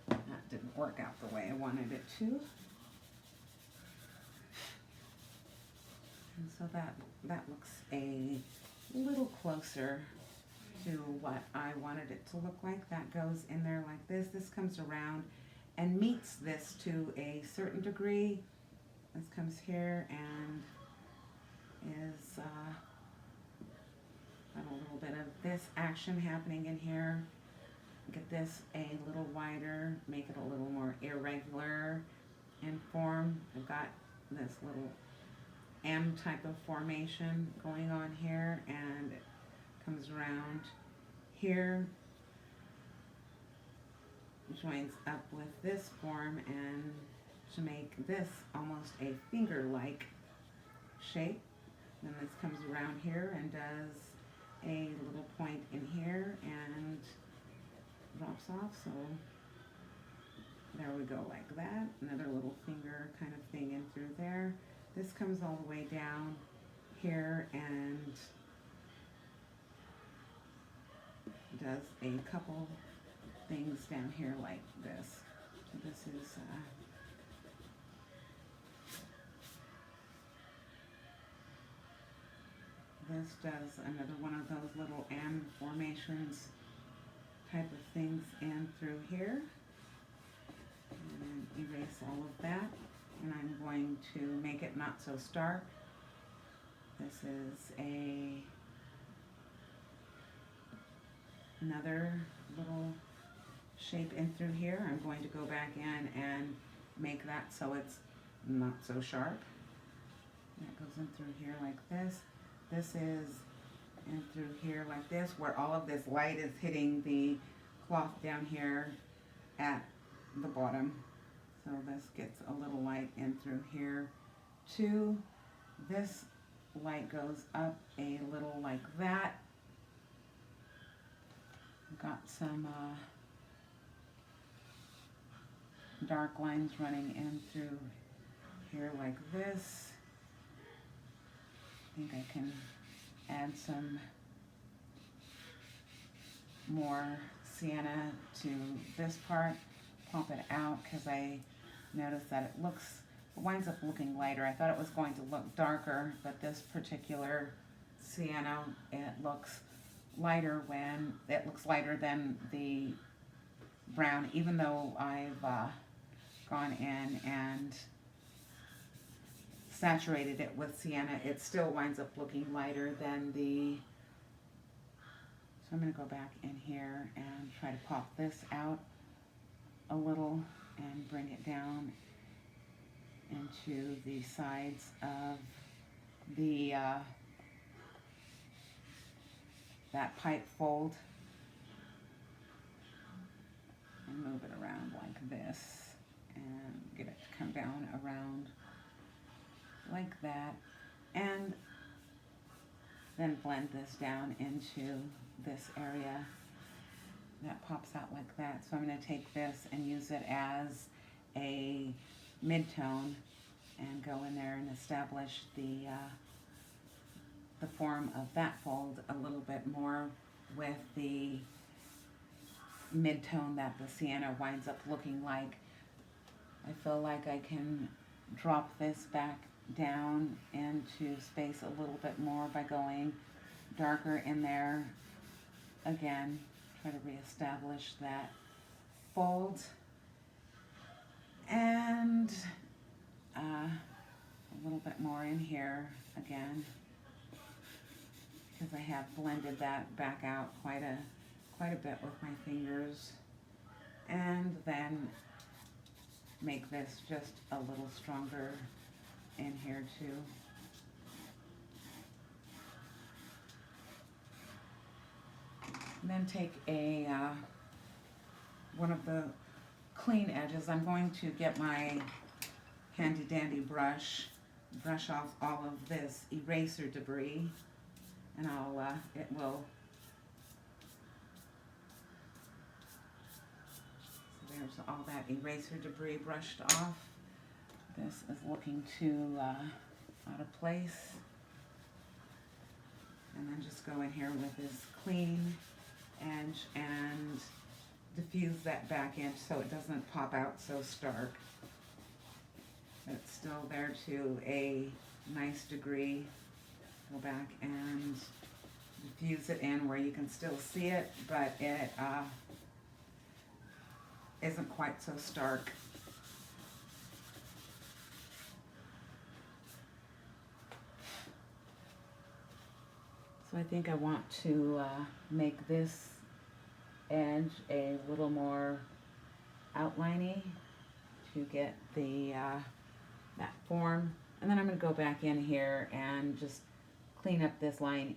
That didn't work out the way I wanted it to. And so that looks a little closer to what I wanted it to look like. That goes in there like this. This comes around and meets this to a certain degree. This comes here and is got a little bit of this action happening in here. Get this a little wider, make it a little more irregular in form. I've got this little M type of formation going on here, and it comes around here, joins up with this form, and to make this almost a finger-like shape. Then this comes around here and does a little point in here and drops off. So there we go, like that. Another little finger kind of thing in through there. This comes all the way down here and does a couple things down here like this. So this is this does another one of those little M formations type of things in through here. And erase all of that. And I'm going to make it not so stark. This is another little shape in through here. I'm going to go back in and make that so it's not so sharp. That goes in through here like this. This is in through here like this, where all of this light is hitting the cloth down here at the bottom. So this gets a little light in through here too. This light goes up a little like that. Got some dark lines running in through here like this. I think I can add some more sienna to this part, pump it out, because I noticed that it winds up looking lighter. I thought it was going to look darker, but this particular sienna, it looks lighter when it looks lighter than the brown, even though I've gone in and saturated it with sienna. It still winds up looking lighter than the, so I'm going to go back in here and try to pop this out a little and bring it down into the sides of the that pipe fold, and move it around like this and get it to come down around like that. And then blend this down into this area that pops out like that. So I'm going to take this and use it as a mid-tone and go in there and establish the form of that fold a little bit more with the mid-tone that the Sienna winds up looking like. I feel like I can drop this back down into space a little bit more by going darker in there. Again, try to reestablish that fold. And a little bit more in here again, because I have blended that back out quite a bit with my fingers. And then make this just a little stronger in here too. And then take a one of the clean edges. I'm going to get my handy dandy brush, brush off all of this eraser debris, and it will. So there's all that eraser debris brushed off. This is looking too out of place. And then just go in here with this clean edge and diffuse that back edge so it doesn't pop out so stark. It's still there to a nice degree. Go back and diffuse it in where you can still see it, but it isn't quite so stark. So I think I want to make this edge a little more outliney to get the that form. And then I'm going to go back in here and just clean up this line.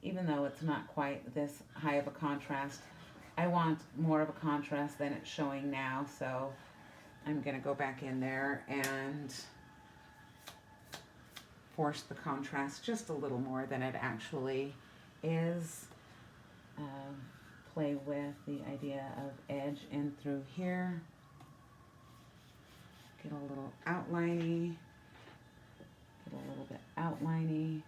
Even though it's not quite this high of a contrast, I want more of a contrast than it's showing now, so I'm going to go back in there and force the contrast just a little more than it actually is. Play with the idea of edge in through here. Get a little outliney. Get a little bit outliney.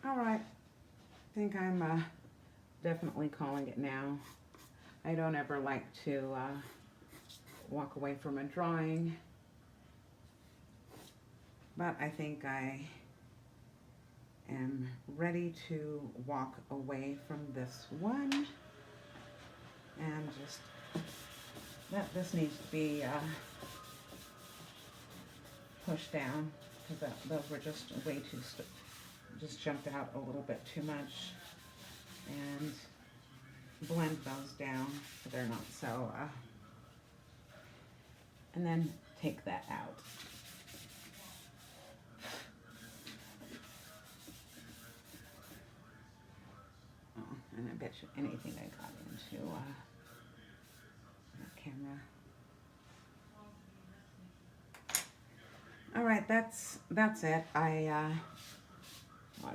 All right, I think I'm definitely calling it now. I don't ever like to walk away from a drawing, but I think I am ready to walk away from this one and just that this needs to be pushed down, because those were just way too just jumped out a little bit too much, and blend those down so they're not so and then take that out. Oh, and I bet you anything I got into that camera. All right, that's it. I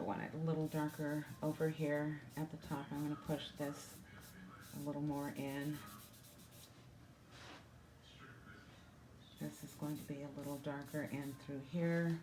want it a little darker over here at the top. I'm going to push this a little more in. This is going to be a little darker in through here.